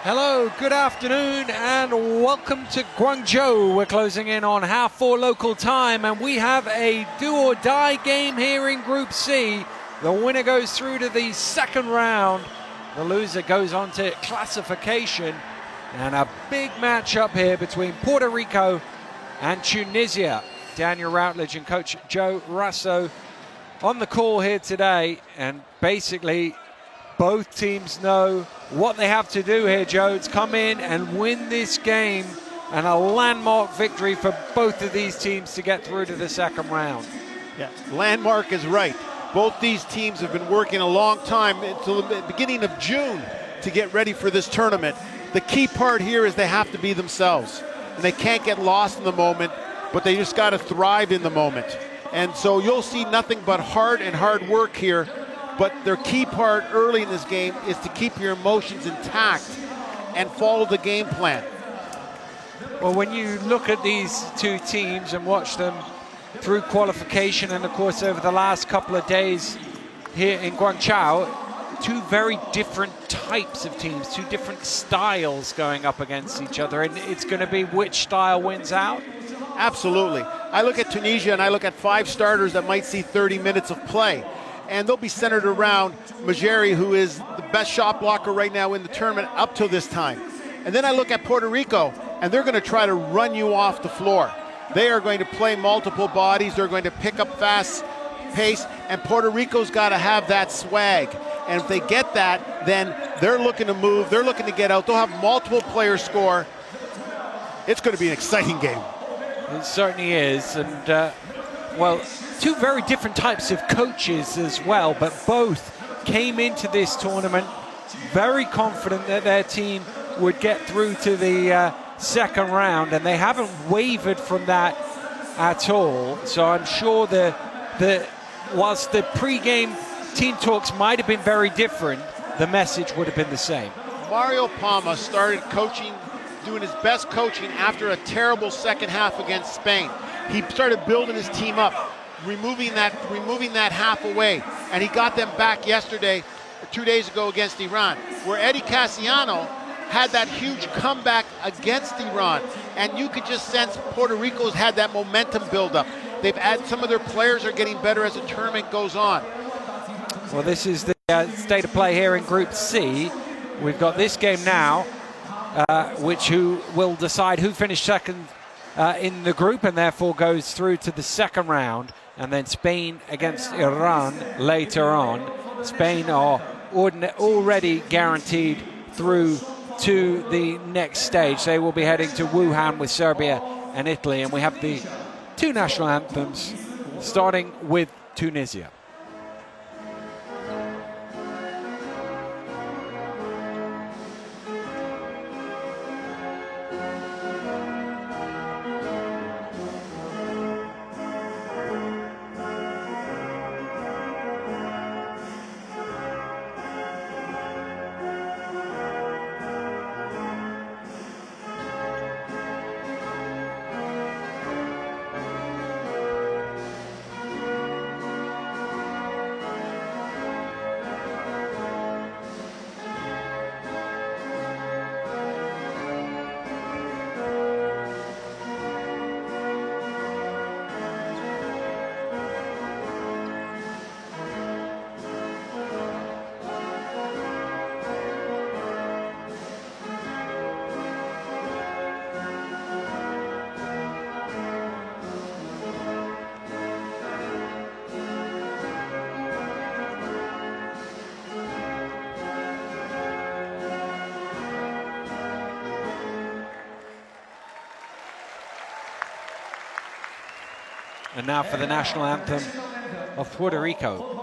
Hello, good afternoon, and welcome to Guangzhou. We're closing in on 4:30 local time, and we have a do-or-die game here in Group C. The winner goes through to the second round. The loser goes on to classification, and a big matchup here between Puerto Rico and Tunisia. Daniel Routledge and Coach Joe Russo on the call here today, and basically both teams know what they have to do here, Joe. It's come in and win this game, and a landmark victory for both of these teams to get through to the second round. Yeah, landmark is right. Both these teams have been working a long time until the beginning of June to get ready for this tournament. The key part here is they have to be themselves, and they can't get lost in the moment, but they just got to thrive in the moment. And so you'll see nothing but hard work here. But their key part early in this game is to keep your emotions intact and follow the game plan. Well, when you look at these two teams and watch them through qualification and, of course, over the last couple of days here in Guangzhou, two very different types of teams, two different styles going up against each other, and it's going to be which style wins out? Absolutely. I look at Tunisia and I look at 5 starters that might see 30 minutes of play. And they'll be centered around Majeri, who is the best shot blocker right now in the tournament up till this time. And then I look at Puerto Rico, and they're going to try to run you off the floor. They are going to play multiple bodies. They're going to pick up fast pace, and Puerto Rico's got to have that swag. And if they get that, then they're looking to move. They're looking to get out. They'll have multiple players score. It's going to be an exciting game. It certainly is. And, well, two very different types of coaches as well, but both came into this tournament very confident that their team would get through to the second round, and they haven't wavered from that at all. So I'm sure whilst the pre-game team talks might have been very different, the message would have been the same. Mario Palma started coaching, doing his best coaching after a terrible second half against Spain. He started building his team up, removing that half away, and he got them back yesterday, 2 days ago against Iran, where Eddie Casiano had that huge comeback against Iran, and you could just sense Puerto Rico's had that momentum build up. They've added, some of their players are getting better as the tournament goes on. Well, this is the state of play here in Group C. We've got this game now, who will decide who finished second in the group and therefore goes through to the second round, and then Spain against Iran later on. Spain are already guaranteed through to the next stage. They will be heading to Wuhan with Serbia and Italy, and we have the two national anthems starting with Tunisia. And now for the national anthem of Puerto Rico.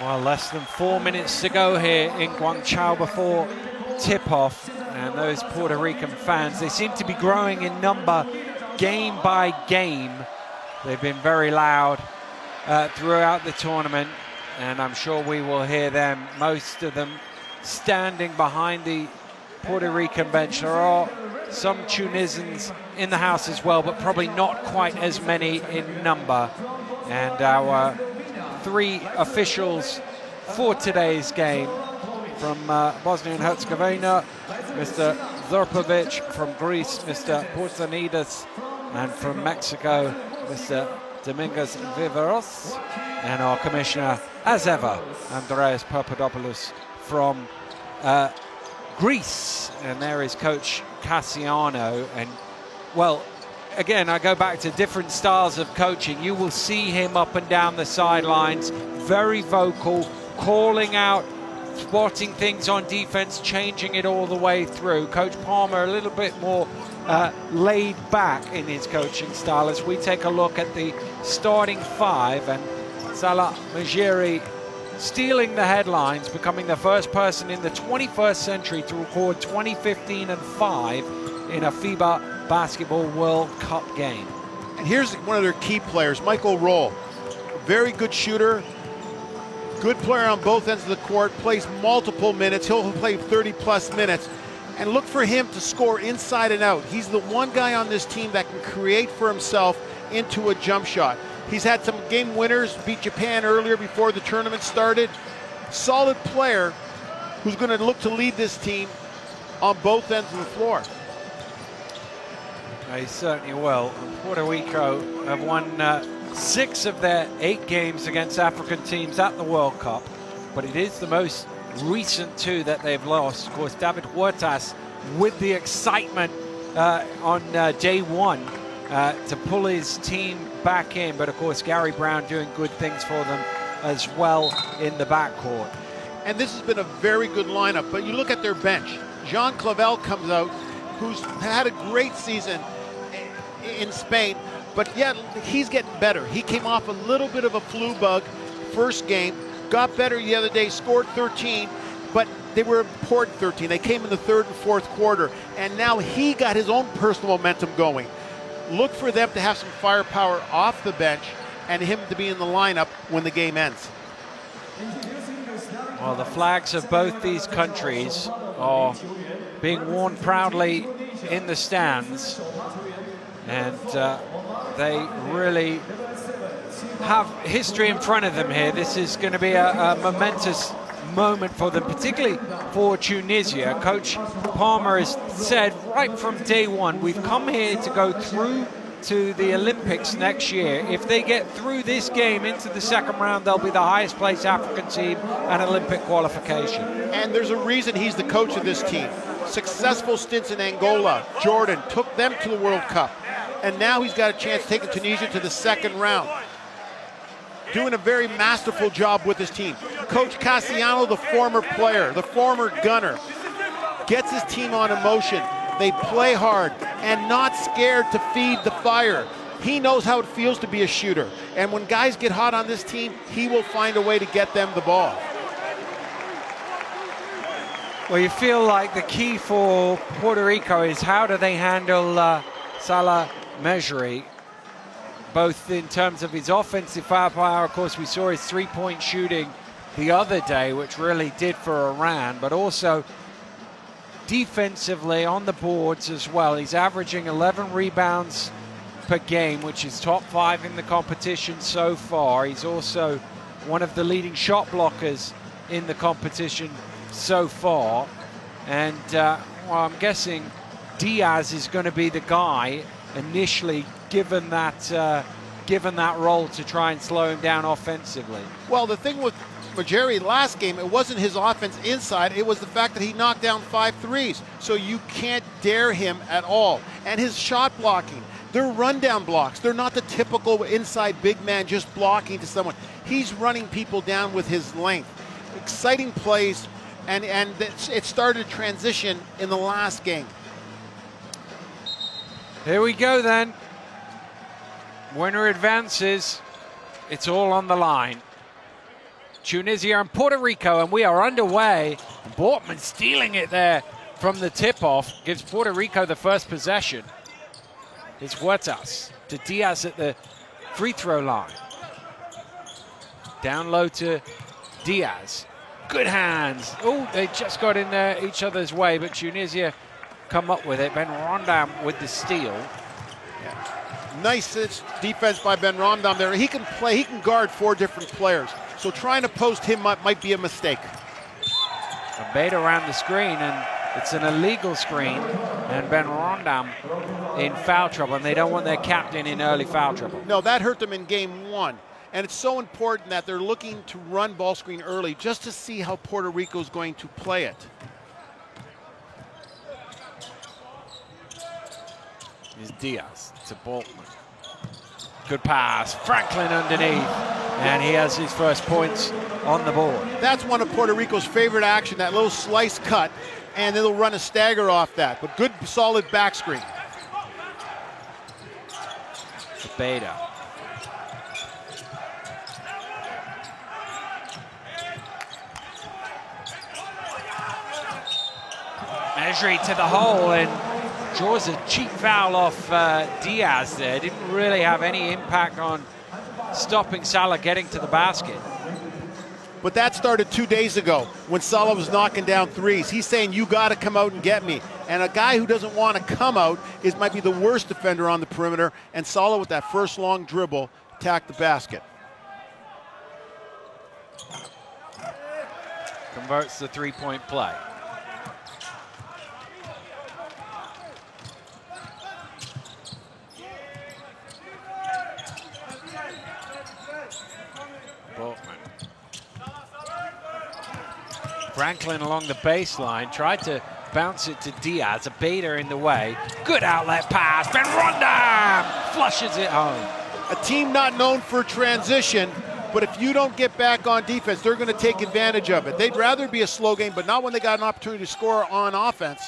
Well, less than 4 minutes to go here in Guangzhou before tip-off. And those Puerto Rican fans, they seem to be growing in number game by game. They've been very loud throughout the tournament, and I'm sure we will hear them, most of them standing behind the Puerto Rican bench. There are some Tunisians in the house as well, but probably not quite as many in number. And our 3 officials for today's game from Bosnia and Herzegovina, Mr. Zorpovic; from Greece, Mr. Portanides; and from Mexico, Mr. Dominguez Viveros; and our commissioner, as ever, Andreas Papadopoulos from Greece. And there is Coach Cassiano. And, well, again, I go back to different styles of coaching. You will see him up and down the sidelines, very vocal, calling out, spotting things on defense, changing it all the way through. Coach Palmer a little bit more laid back in his coaching style. As we take a look at the starting 5, and Salah Mejri stealing the headlines, becoming the first person in the 21st century to record 2015 and 5 in a FIBA Basketball World Cup game. And here's one of their key players, Michael Roll. Very good shooter, good player on both ends of the court, plays multiple minutes. He'll play 30-plus minutes. And look for him to score inside and out. He's the one guy on this team that can create for himself into a jump shot. He's had some game winners, beat Japan earlier before the tournament started. Solid player who's going to look to lead this team on both ends of the floor. He certainly will. Puerto Rico have won 6 of their 8 games against African teams at the World Cup, but it is the most recent 2 that they've lost. Of course, David Huertas with the excitement on day 1 to pull his team back in, but of course Gary Brown doing good things for them as well in the backcourt. And this has been a very good lineup, but you look at their bench. Jean Clavel comes out, who's had a great season in Spain, but yet he's getting better. He came off a little bit of a flu bug first game, got better the other day, scored 13, but they were important 13. They came in the 3rd and 4th quarter, and now he got his own personal momentum going. Look for them to have some firepower off the bench and him to be in the lineup when the game ends. Well, the flags of both these countries are being worn proudly in the stands, and they really have history in front of them here. This is going to be a momentous moment for them, particularly for Tunisia. Coach Palmer has said right from day 1, we've come here to go through to the Olympics next year. If they get through this game into the 2nd round, they'll be the highest placed African team and Olympic qualification. And there's a reason he's the coach of this team. Successful stints in Angola, Jordan, took them to the World Cup. And now he's got a chance taking Tunisia to the 2nd round. Doing a very masterful job with his team. Coach Cassiano, the former player, the former gunner, gets his team on emotion. They play hard and not scared to feed the fire. He knows how it feels to be a shooter. And when guys get hot on this team, he will find a way to get them the ball. Well, you feel like the key for Puerto Rico is how do they handle Salah Mejri, both in terms of his offensive firepower. Of course, we saw his 3-point shooting the other day, which really did for Iran, but also defensively on the boards as well. He's averaging 11 rebounds per game, which is top 5 in the competition so far. He's also one of the leading shot blockers in the competition so far. And well, I'm guessing Diaz is going to be the guy initially, given that role, to try and slow him down offensively. Well, the thing with Mejri last game, it wasn't his offense inside, it was the fact that he knocked down 5 threes. So you can't dare him at all. And his shot blocking, they're rundown blocks. They're not the typical inside big man just blocking to someone. He's running people down with his length. Exciting plays, and it started transition in the last game. Here we go then. Winner advances. It's all on the line. Tunisia and Puerto Rico, and we are underway. Bortman stealing it there from the tip-off, gives Puerto Rico the first possession. It's Huertas to Diaz at the free throw line. Down low to Diaz. Good hands. Oh, they just got in each other's way, but Tunisia come up with it. Ben Rondam with the steal. Nice defense by Ben Rondam there. He can play, he can guard 4 different players. So trying to post him might be a mistake. Beta around the screen, and it's an illegal screen, and Ben Rondam in foul trouble, and they don't want their captain in early foul trouble. No, that hurt them in game 1. And it's so important that they're looking to run ball screen early just to see how Puerto Rico is going to play it. Here's Diaz to Boltman. Good pass, Franklin underneath, and he has his first points on the board. That's one of Puerto Rico's favorite action, that little slice cut, and they'll run a stagger off that, but good solid back screen. Beta. Mesri to the hole and draws a cheap foul off Diaz there. Didn't really have any impact on stopping Salah getting to the basket. But that started 2 days ago when Salah was knocking down threes. He's saying, you got to come out and get me. And a guy who doesn't want to come out might be the worst defender on the perimeter. And Salah, with that first long dribble, attacked the basket. Converts the three-point play. Franklin along the baseline, tried to bounce it to Diaz, a Beta in the way. Good outlet pass, Ben Rondam flushes it home. A team not known for transition, but if you don't get back on defense, they're going to take advantage of it. They'd rather be a slow game, but not when they got an opportunity to score on offense.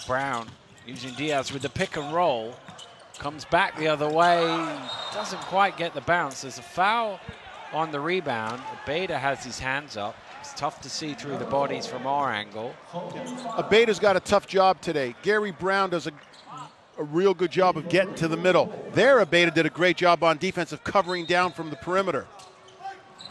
Brown using Diaz with the pick and roll. Comes back the other way, doesn't quite get the bounce. There's a foul on the rebound. Beta has his hands up. It's tough to see through the bodies from our angle. Beta's got a tough job today. Gary Brown does a real good job of getting to the middle. There, Beta did a great job on defense of covering down from the perimeter.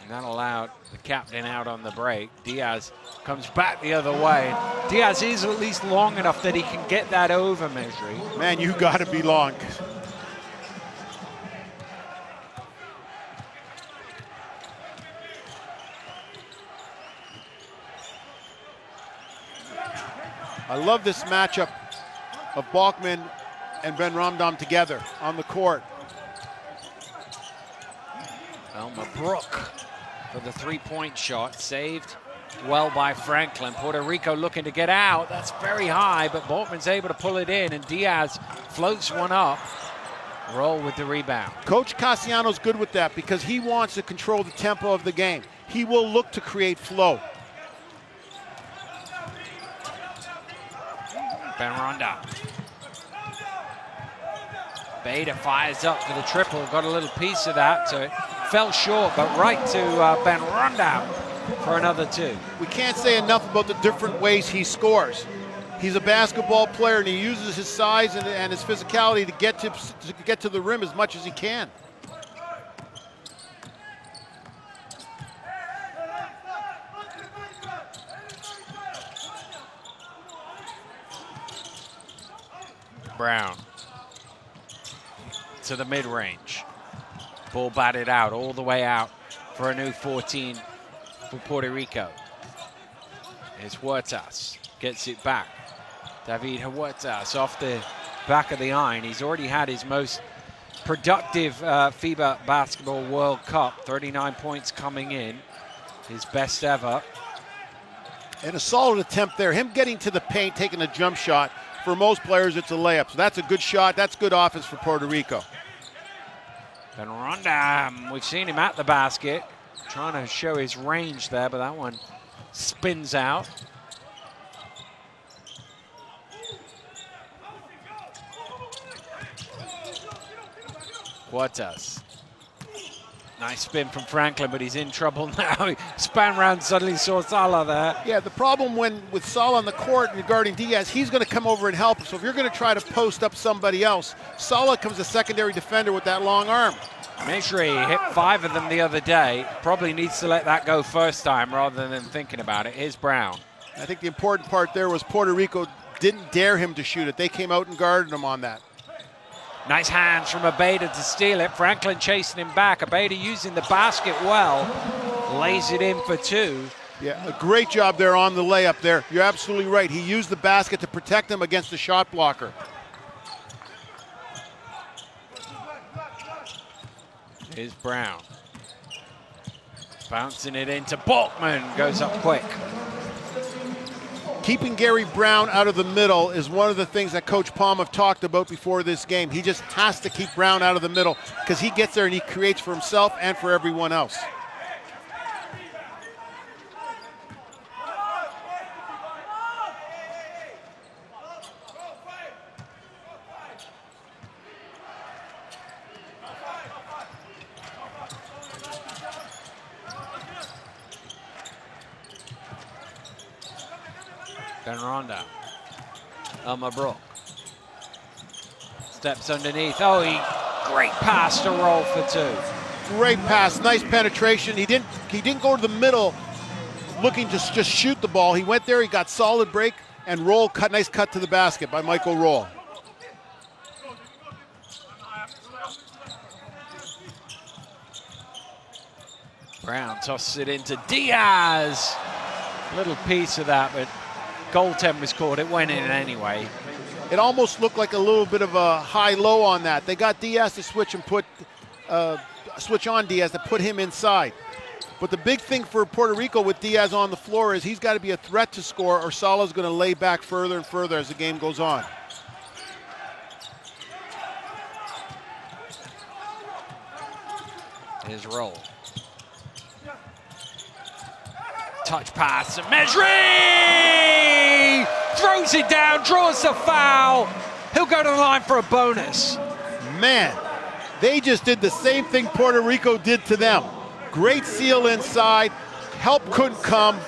And that allowed the captain out on the break. Diaz comes back the other way. Diaz is at least long enough that he can get that over Mesri. Man, you got to be long. I love this matchup of Balkman and Ben Rondam together on the court. Elmer Brook for the three-point shot, saved well by Franklin. Puerto Rico looking to get out. That's very high, but Balkman's able to pull it in, and Diaz floats one up. Roll with the rebound. Coach Cassiano's good with that because he wants to control the tempo of the game. He will look to create flow. Ben Rondam. Beta fires up for the triple. Got a little piece of that, so it fell short, but right to Ben Rondam for another two. We can't say enough about the different ways he scores. He's a basketball player, and he uses his size and his physicality to get to the rim as much as he can. Brown to the mid-range. Ball batted out all the way out for a new 14 for Puerto Rico. Here's Huertas, gets it back. David Huertas off the back of the iron. He's already had his most productive FIBA Basketball World Cup. 39 points coming in, his best ever. And a solid attempt there. Him getting to the paint, taking a jump shot. For most players, it's a layup. So that's a good shot. That's good offense for Puerto Rico. Ben Rondam, we've seen him at the basket, trying to show his range there, but that one spins out. Huertas Nice spin from Franklin, but he's in trouble now. He span round, suddenly saw Salah there. Yeah, the problem with Salah on the court regarding Diaz, he's going to come over and help him. So if you're going to try to post up somebody else, Salah comes a secondary defender with that long arm. Mejri hit 5 of them the other day. Probably needs to let that go first time rather than thinking about it. Here's Brown. I think the important part there was Puerto Rico didn't dare him to shoot it. They came out and guarded him on that. Nice hands from Abeda to steal it. Franklin chasing him back. Abeda using the basket well. Lays it in for 2. Yeah, a great job there on the layup there. You're absolutely right. He used the basket to protect him against the shot blocker. Here's Brown. Bouncing it into Bachman. Goes up quick. Keeping Gary Brown out of the middle is one of the things that Coach Palm have talked about before this game. He just has to keep Brown out of the middle because he gets there and he creates for himself and for everyone else. Ronda. Brook. Steps underneath. Oh, great pass to roll for 2. Great pass, nice penetration. He didn't go to the middle looking to just shoot the ball. He went there, he got solid break and roll, nice cut to the basket by Michael Roll. Brown tosses it into Diaz. Little piece of that, but goaltend was caught. It went in anyway. It almost looked like a little bit of a high-low on that. They got Diaz to switch and switch on Diaz to put him inside. But the big thing for Puerto Rico with Diaz on the floor is he's got to be a threat to score or Salah's going to lay back further and further as the game goes on. His roll. Touch pass, and Mejri throws it down, draws the foul. He'll go to the line for a bonus. Man, they just did the same thing Puerto Rico did to them. Great seal inside, help couldn't come.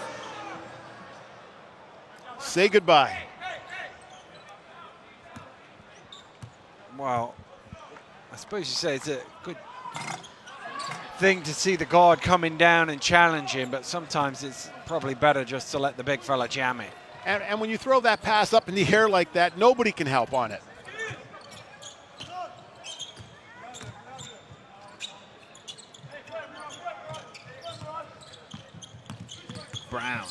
Say goodbye. Well, I suppose you say it's a good thing to see the guard coming down and challenging, but sometimes it's probably better just to let the big fella jam it. And when you throw that pass up in the air like that, nobody can help on it. Brown.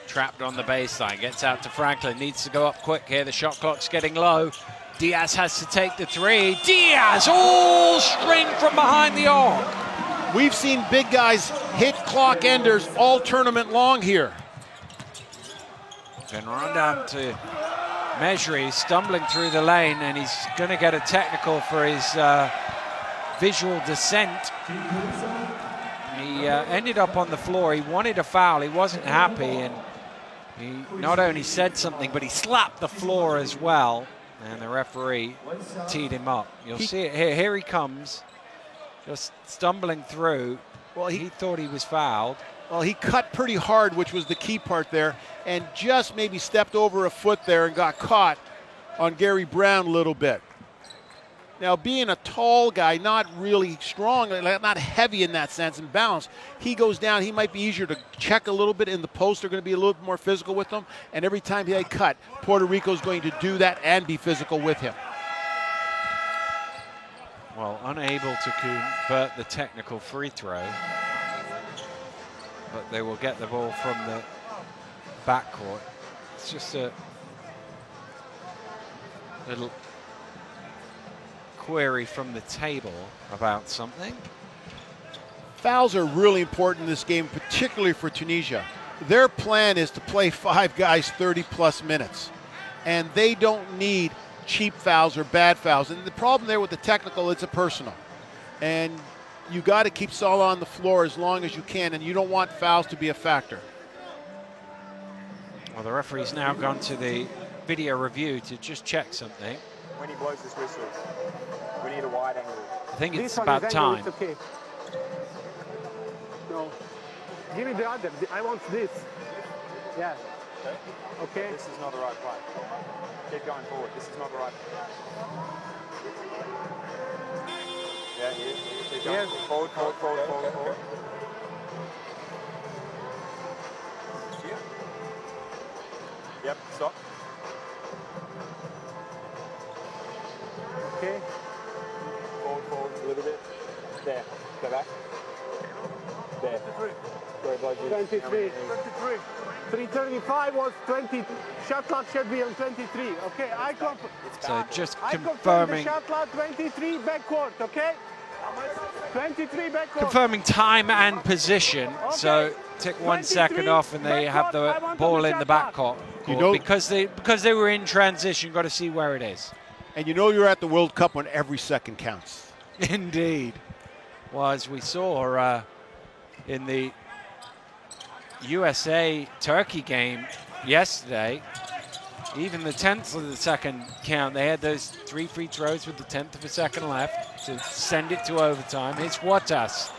Trapped on the baseline, gets out to Franklin, needs to go up quick here. The shot clock's getting low. Diaz has to take the 3. Diaz, all string from behind the arc. We've seen big guys hit clock enders all tournament long here. Then run down to Mejri, stumbling through the lane, and he's going to get a technical for his visual descent. He ended up on the floor. He wanted a foul. He wasn't happy, and he not only said something, but he slapped the floor as well. And the referee teed him up. You'll see it here. Here he comes, just stumbling through. Well, he thought he was fouled. Well, he cut pretty hard, which was the key part there, and just maybe stepped over a foot there and got caught on Gary Brown a little bit. Now, being a tall guy, not really strong, not heavy in that sense and balanced, he goes down, he might be easier to check a little bit in the post. They're going to be a little bit more physical with him, and every time they cut, Puerto Rico's going to do that and be physical with him. Well, unable to convert the technical free throw, but they will get the ball from the backcourt. It's just a little query from the table about something. Fouls are really important in this game, particularly for Tunisia. Their plan is to play 5 guys 30-plus minutes, and they don't need cheap fouls or bad fouls. And the problem there with the technical, it's a personal. And you got to keep Salah on the floor as long as you can, and you don't want fouls to be a factor. Well, the referee's now gone to the video review to just check something. When he blows this whistle, we need a wide angle I think it's This one about is angle, time. it's okay. No. Give me the other. I want this. Yeah. Okay. This is not the right play. Keep going forward. This is not the right play. Yeah, here. Keep going. Yes. Forward, forward, forward, forward, forward. Yep, stop. Okay. Forward, forward, a little bit. There. Go back. There. 23. 335 was 20. Shot clock should be on 23. Okay, So just I confirm the confirming, shot clock 23 backcourt. Okay. 23 backcourt. confirming time and position. So take 1 second off, and they have the ball in the backcourt. You know- because they were in transition, got to see where it is. And you know you're at the World Cup when every second counts. Indeed. Well, as we saw in the USA-Turkey game yesterday, even the 10th of the second count, they had those 3 free throws with the 10th of a second left to send it to overtime. It's Huertas.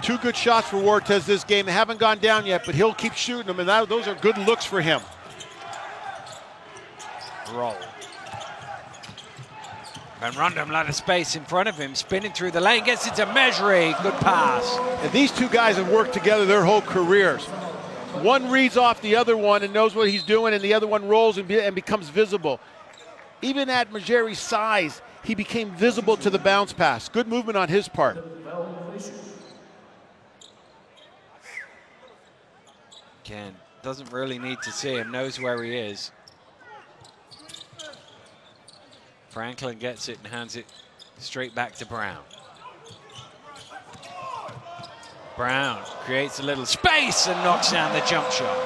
2 good shots for Huertas this game. They haven't gone down yet, but he'll keep shooting them, and those are good looks for him. Roll. Van Rundem, a lot of space in front of him, spinning through the lane, gets it to Mejri. Good pass. And these two guys have worked together their whole careers. One reads off the other one and knows what he's doing, and the other one rolls and becomes visible. Even at Mejri's size, he became visible to the bounce pass. Good movement on his part. Again, doesn't really need to see him, knows where he is. Franklin gets it and hands it straight back to Brown. Brown creates a little space and knocks down the jump shot.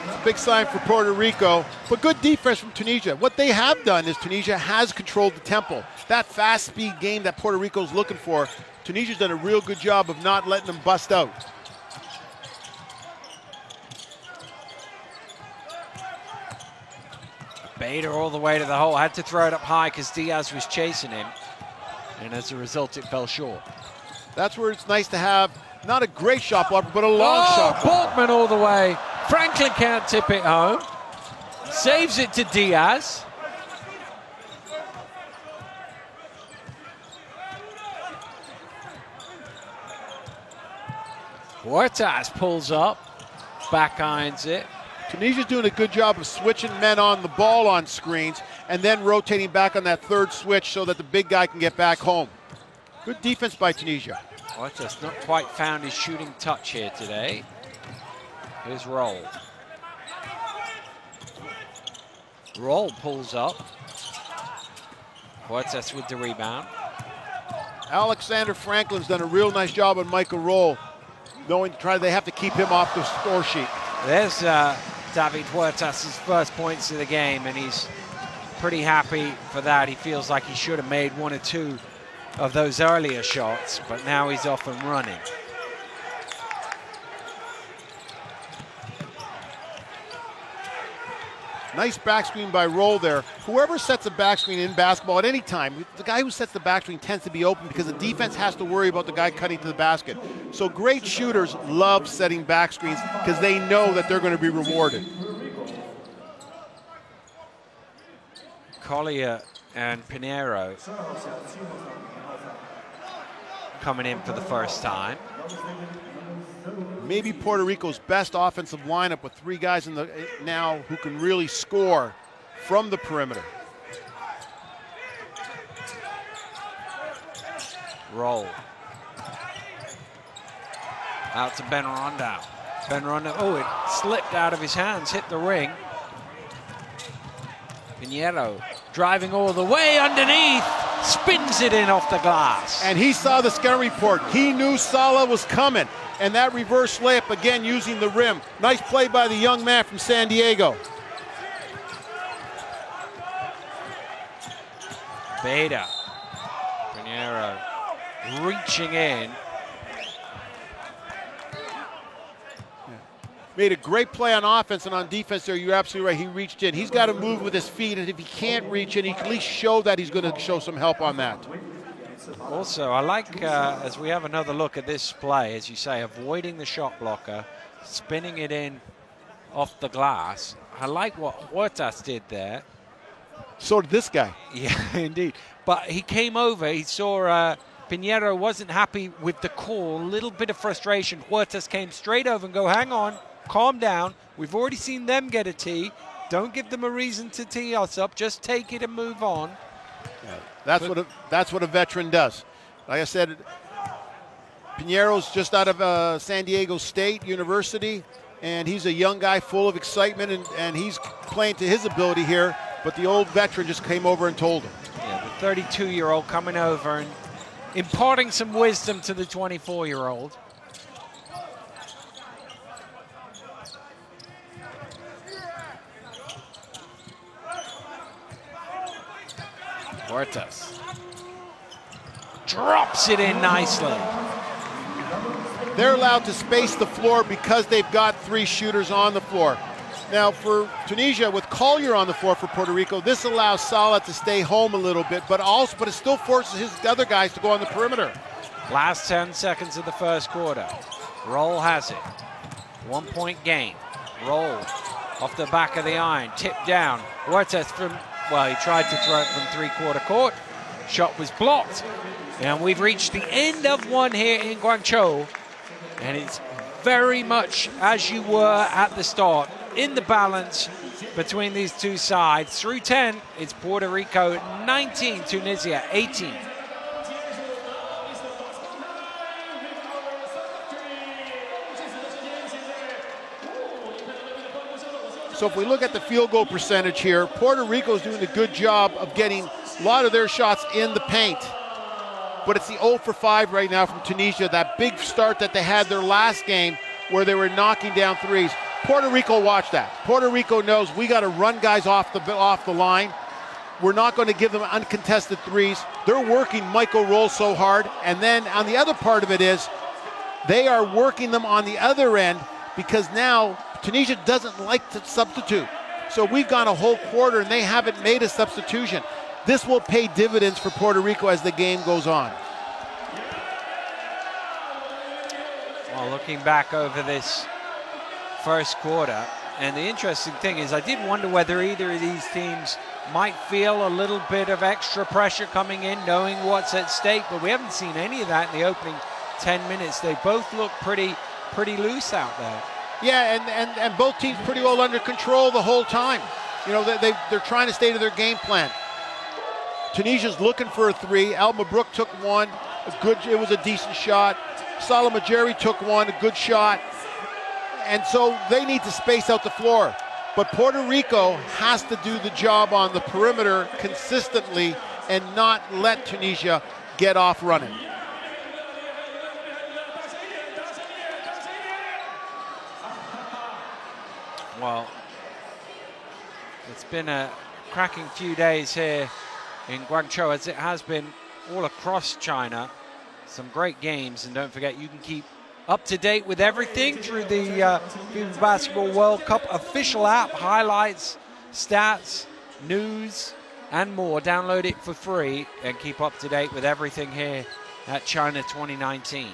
It's a big sign for Puerto Rico, but good defense from Tunisia. What they have done is Tunisia has controlled the tempo. That fast speed game that Puerto Rico's looking for, Tunisia's done a real good job of not letting them bust out. Bader all the way to the hole, had to throw it up high because Diaz was chasing him, and as a result it fell short. That's where it's nice to have not a great shot blocker, but a long shot blocker. Balkman all the way. Franklin can't tip it home. Saves it to Diaz. Huertas pulls up, back irons it. Tunisia's doing a good job of switching men on the ball on screens and then rotating back on that third switch so that the big guy can get back home. Good defense by Tunisia. Huertas not quite found his shooting touch here today. Here's Roll. Roll pulls up. Huertas with the rebound. Alexander Franklin's done a real nice job on Michael Roll, knowing they have to keep him off the score sheet. There's David Huertas' first points of the game, and he's pretty happy for that. He feels like he should have made 1 or 2 of those earlier shots, but now he's off and running. Nice backscreen by Roll there. Whoever sets a backscreen in basketball at any time, the guy who sets the backscreen tends to be open because the defense has to worry about the guy cutting to the basket. So great shooters love setting backscreens because they know that they're going to be rewarded. Collier and Pinheiro coming in for the first time. Maybe Puerto Rico's best offensive lineup with 3 guys in the now who can really score from the perimeter. Roll. Out to Ben Rondow. Ben Rondow, oh, it slipped out of his hands, hit the ring. Pinheiro driving all the way underneath, spins it in off the glass. And he saw the scouting report. He knew Salah was coming. And that reverse layup, again, using the rim. Nice play by the young man from San Diego. Beta. Pinheiro reaching in. I made a great play on offense, and on defense there, you're absolutely right. He reached in. He's got to move with his feet, and if he can't reach in, he can at least show that he's going to show some help on that. Also, I like, as we have another look at this play, as you say, avoiding the shot blocker, spinning it in off the glass. I like what Huertas did there. So did this guy. Yeah, indeed. But he came over, he saw Pinheiro wasn't happy with the call, a little bit of frustration. Huertas came straight over and go, hang on, calm down. We've already seen them get a tee. Don't give them a reason to tee us up. Just take it and move on. Yeah, that's what a veteran does. Like I said, Pinheiro's just out of San Diego State University, and he's a young guy full of excitement, and he's playing to his ability here, but the old veteran just came over and told him. Yeah, the 32-year-old coming over and imparting some wisdom to the 24-year-old. Huertas drops it in nicely. They're allowed to space the floor because they've got 3 shooters on the floor. Now for Tunisia, with Collier on the floor for Puerto Rico, this allows Salah to stay home a little bit, but it still forces his other guys to go on the perimeter. Last 10 seconds of the first quarter. Roll has it. 1-point game. Roll off the back of the iron. Tip down. Huertas from, well, he tried to throw it from 3/4 court. Shot was blocked. And we've reached the end of one here in Guangzhou. And it's very much as you were at the start, in the balance between these two sides. Through 10, it's Puerto Rico 19, Tunisia 18. So if we look at the field goal percentage here, Puerto Rico's doing a good job of getting a lot of their shots in the paint. But it's the 0 for 5 right now from Tunisia, that big start that they had their last game where they were knocking down threes. Puerto Rico watched that. Puerto Rico knows we got to run guys off the line. We're not going to give them uncontested threes. They're working Michael Roll so hard. And then on the other part of it is they are working them on the other end because now Tunisia doesn't like to substitute. So we've gone a whole quarter and they haven't made a substitution. This will pay dividends for Puerto Rico as the game goes on. Well, looking back over this first quarter, and the interesting thing is I did wonder whether either of these teams might feel a little bit of extra pressure coming in, knowing what's at stake, but we haven't seen any of that in the opening 10 minutes. They both look pretty loose out there. Yeah, and both teams pretty well under control the whole time. You know, they're trying to stay to their game plan. Tunisia's looking for a 3. Al Mabrouk took one. It was a decent shot. Salah Majeri took one, a good shot. And so they need to space out the floor. But Puerto Rico has to do the job on the perimeter consistently and not let Tunisia get off running. Well, it's been a cracking few days here in Guangzhou, as it has been all across China. Some great games, and don't forget you can keep up to date with everything through the FIBA Basketball World Cup official app, highlights, stats, news, and more. Download it for free and keep up to date with everything here at China 2019.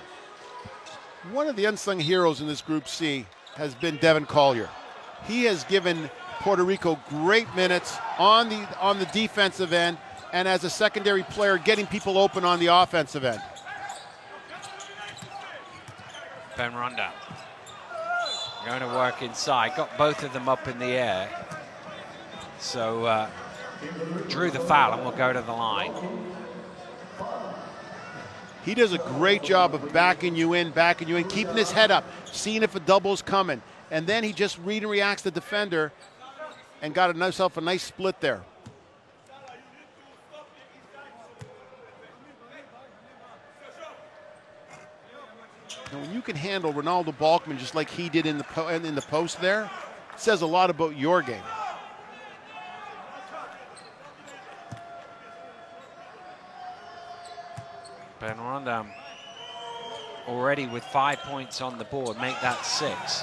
One of the unsung heroes in this Group C has been Devin Collier. He has given Puerto Rico great minutes on the defensive end and as a secondary player getting people open on the offensive end. Ben Ronda going to work inside, got both of them up in the air. So drew the foul and will go to the line. He does a great job of backing you in, keeping his head up, seeing if a double's coming. And then he just read and reacts the defender and got himself a nice split there. And when you can handle Ronaldo Balkman just like he did in the post there, it says a lot about your game. Ben Rondam already with 5 points on the board, make that 6.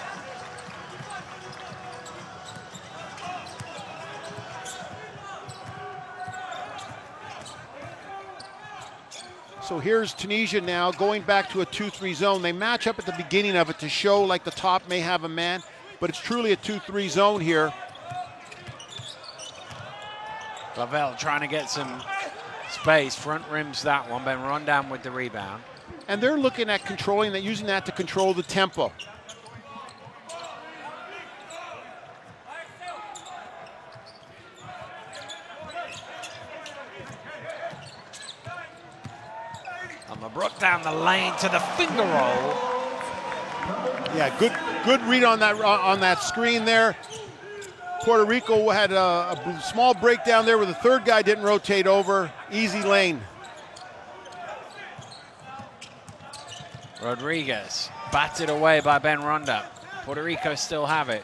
So here's Tunisia now going back to a 2-3 zone. They match up at the beginning of it to show like the top may have a man, but it's truly a 2-3 zone here. Clavel trying to get some space, front rims that one, Ben Rondam with the rebound. And they're looking at controlling that, using that to control the tempo. Brook down the lane to the finger roll. Yeah, good read on that screen there. Puerto Rico had a small breakdown there where the third guy didn't rotate over. Easy lane. Rodriguez batted away by Ben Ronda. Puerto Rico still have it.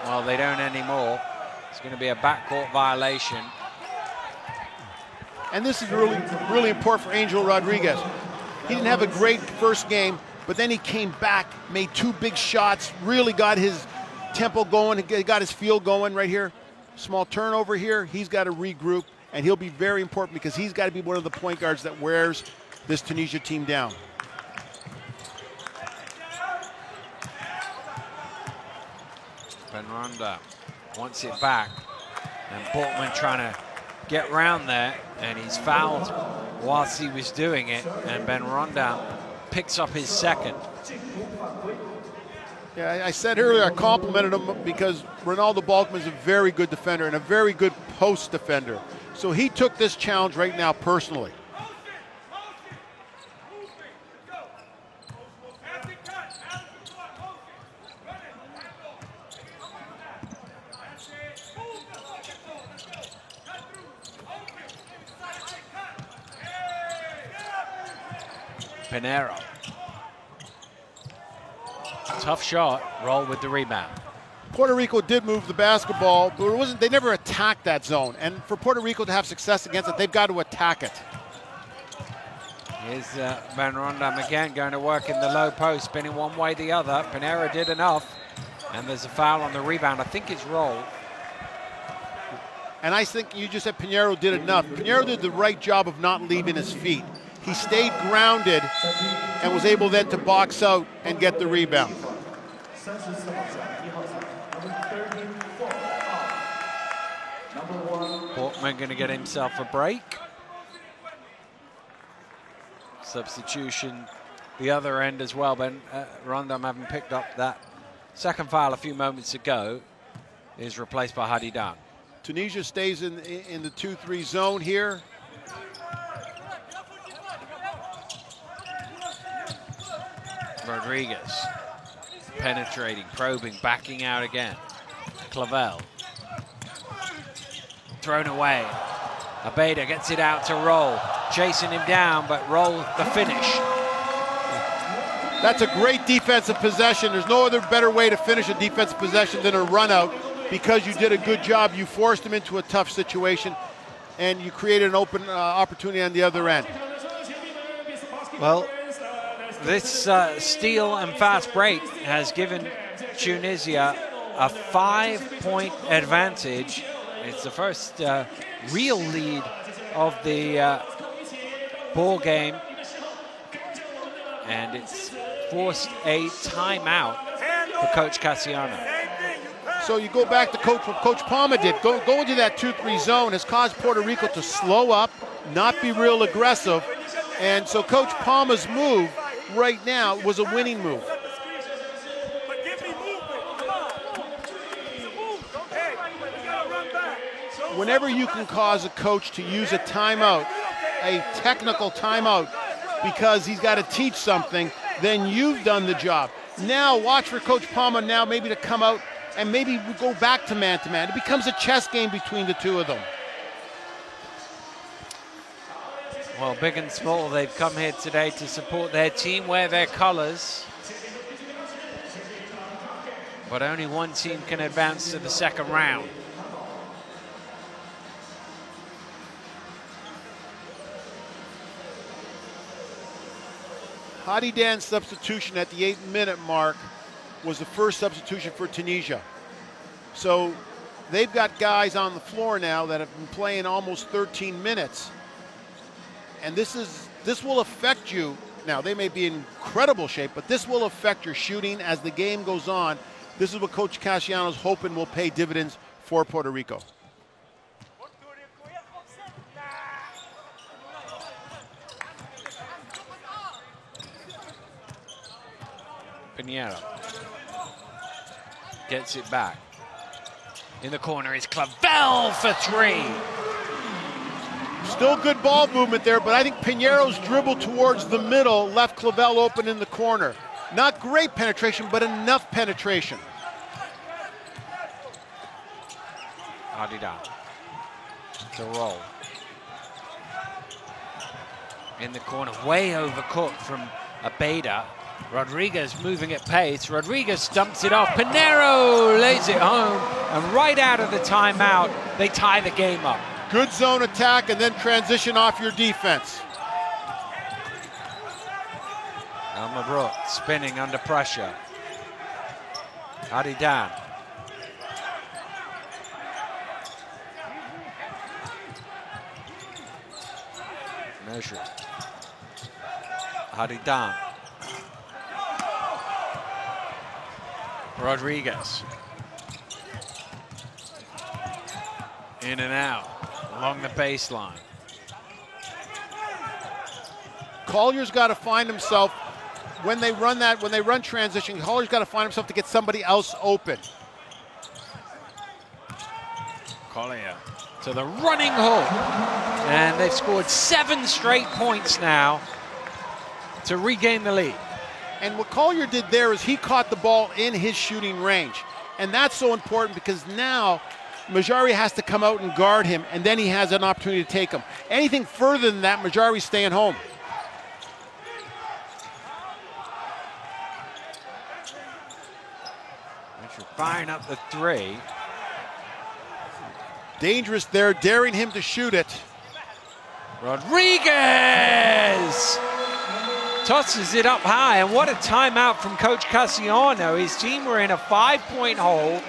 Well, they don't anymore. It's going to be a backcourt violation. And this is really important for Angel Rodriguez. He didn't have a great first game, but then he came back, made 2 big shots, really got his tempo going, got his feel going right here. Small turnover here. He's got to regroup, and he'll be very important because he's got to be one of the point guards that wears this Tunisia team down. Ben Ronda wants it back, and Portman trying to get round there, and he's fouled whilst he was doing it, and Ben Ronda picks up his second. Yeah, I said earlier I complimented him because Ronaldo Balkman is a very good defender and a very good post defender. So he took this challenge right now personally. Pinero. Tough shot, roll with the rebound. Puerto Rico did move the basketball, but they never attacked that zone. And for Puerto Rico to have success against it, they've got to attack it. Here's Ben Rondam again going to work in the low post, spinning one way the other. Pinero did enough, and there's a foul on the rebound. I think it's rolled. And I think you just said Pinero did enough. Pinero did the right job of not leaving his feet. He stayed grounded and was able then to box out and get the rebound. Portman going to get himself a break. Substitution the other end as well, but Rondam, having picked up that second foul a few moments ago, is replaced by Hadi Dan. Tunisia stays in the 2-3 zone here. Rodriguez penetrating, probing, backing out again. Clavel thrown away. Abeda gets it out to Roll, chasing him down, but Roll the finish. That's a great defensive possession. There's no other better way to finish a defensive possession than a run out because you did a good job. You forced him into a tough situation and you created an open opportunity on the other end. Well, this steal and fast break has given Tunisia a 5-point advantage. It's the first real lead of the ball game, and it's forced a timeout for Coach Cassiano. So you go back to what Coach Palma did. Go into that 2-3 zone has caused Puerto Rico to slow up, not be real aggressive, and so Coach Palma's move right now was a winning move. Whenever you can cause a coach to use a timeout, a technical timeout, because he's got to teach something, then you've done the job. Now watch for Coach Palma now maybe to come out and maybe we go back to man-to-man. It becomes a chess game between the two of them. Well, big and small, they've come here today to support their team, wear their colors. But only one team can advance to the second round. Hadi Dan's substitution at the 8-minute mark was the first substitution for Tunisia. So they've got guys on the floor now that have been playing almost 13 minutes. And this this will affect you. Now, they may be in incredible shape, but this will affect your shooting as the game goes on. This is what Coach Cassiano's hoping will pay dividends for Puerto Rico. Pinheiro gets it back. In the corner is Clavel for three. Still good ball movement there, but I think Pinheiro's dribble towards the middle left Clavel open in the corner. Not great penetration, but enough penetration. Adida to roll. In the corner, way overcooked from Abeda. Rodriguez moving at pace. Rodriguez dumps it off. Pinheiro lays it home, and right out of the timeout, they tie the game up. Good zone attack and then transition off your defense. Almabrook spinning under pressure. Adidan. Measure. Adidan. Rodriguez. In and out along the baseline. Collier's got to find himself when they run transition. Collier's got to find himself to get somebody else open. Collier to the running hook. And they've scored 7 straight points now to regain the lead. And what Collier did there is he caught the ball in his shooting range. And that's so important because now Majari has to come out and guard him, and then he has an opportunity to take him. Anything further than that, Majari's staying home. Firing up the three. Dangerous there, daring him to shoot it. Rodriguez tosses it up high, and what a timeout from Coach Cassiano. His team were in a 5-point hole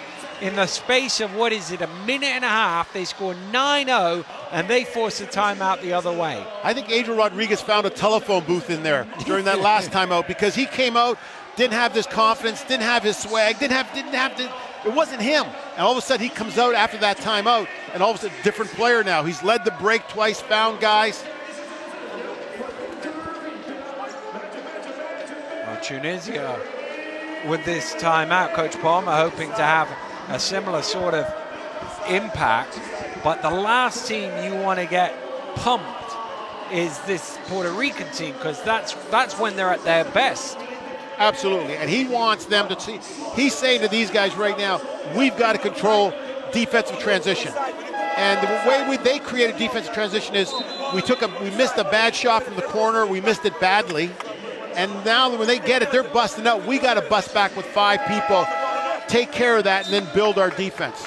in the space of, what is it, a minute and a half. They score 9-0, and they force a timeout the other way. I think Adriel Rodriguez found a telephone booth in there during that last timeout because he came out, didn't have this confidence, didn't have his swag, didn't have the, it wasn't him. And all of a sudden he comes out after that timeout, and all of a sudden different player now. He's led the break twice, found guys. Well, Tunisia with this timeout, Coach Palmer hoping to have a similar sort of impact, but the last team you want to get pumped is this Puerto Rican team, because that's when they're at their best. Absolutely, and he wants them to see. He's saying to these guys right now, we've got to control defensive transition. And the way they created defensive transition is we missed a bad shot from the corner, we missed it badly, and now when they get it, they're busting out. We got to bust back with 5 people, take care of that, and then build our defense.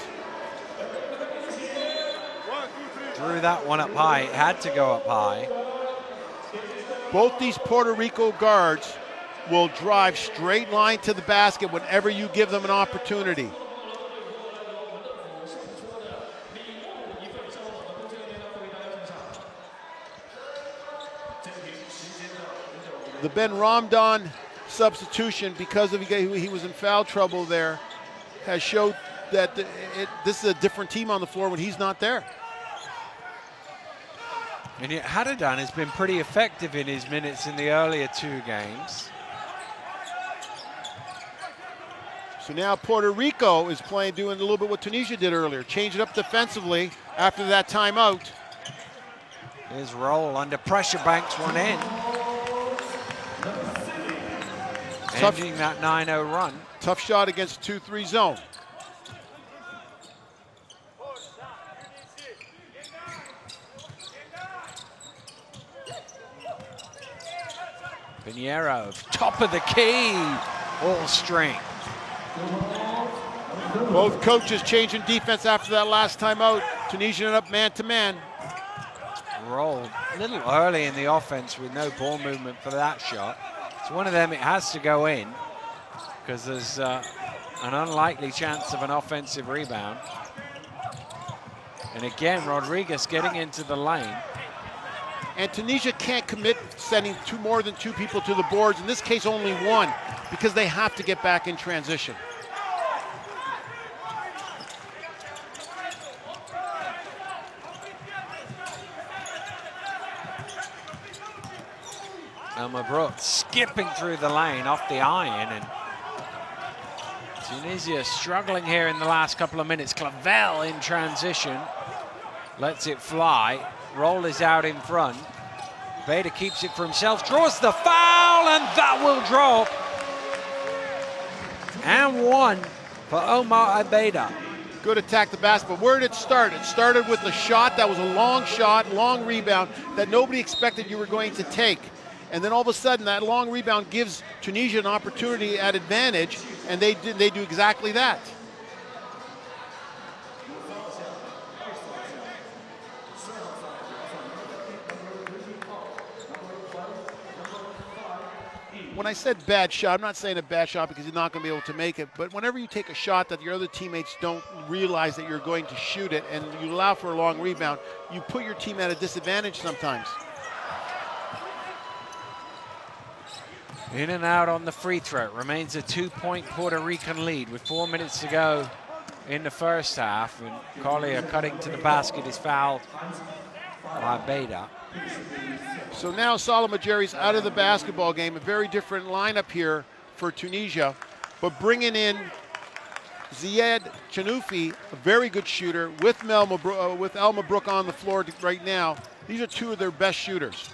Threw that one up high. It had to go up high. Both these Puerto Rico guards will drive straight line to the basket whenever you give them an opportunity. The Ben Ramdan substitution, because of he was in foul trouble there, has showed that this is a different team on the floor when he's not there. And yet Hadadan has been pretty effective in his minutes in the earlier 2 games. So now Puerto Rico is doing a little bit what Tunisia did earlier, change it up defensively after that timeout. His roll under pressure, banks one in. Ending that 9-0 run. Tough shot against 2-3 zone. Pinheiro, top of the key, all strength. Both coaches changing defense after that last timeout. Tunisia ended up man-to-man. Rolled a little early in the offense with no ball movement for that shot. It's one of them, it has to go in because there's an unlikely chance of an offensive rebound. And again, Rodriguez getting into the lane. And Tunisia can't commit sending more than 2 people to the boards, in this case only 1, because they have to get back in transition. Elmer Brooks skipping through the lane off the iron, and Tunisia struggling here in the last couple of minutes. Clavel in transition, lets it fly. Roll is out in front. Beda keeps it for himself, draws the foul, and that will drop. And 1 for Omar Abeda. Good attack the basketball. Where did it start? It started with a shot that was a long shot, long rebound that nobody expected you were going to take. And then all of a sudden, that long rebound gives Tunisia an opportunity at advantage, and they do exactly that. When I said bad shot, I'm not saying a bad shot because you're not going to be able to make it, but whenever you take a shot that your other teammates don't realize that you're going to shoot it and you allow for a long rebound, you put your team at a disadvantage sometimes. In and out on the free throw. It remains a 2-point Puerto Rican lead with 4 minutes to go in the first half. And Collier cutting to the basket is fouled by Beda. So now Salah Majeri's out of the basketball game. A very different lineup here for Tunisia. But bringing in Ziad Chanoufi, a very good shooter, with Elma Brook on the floor right now. These are 2 of their best shooters.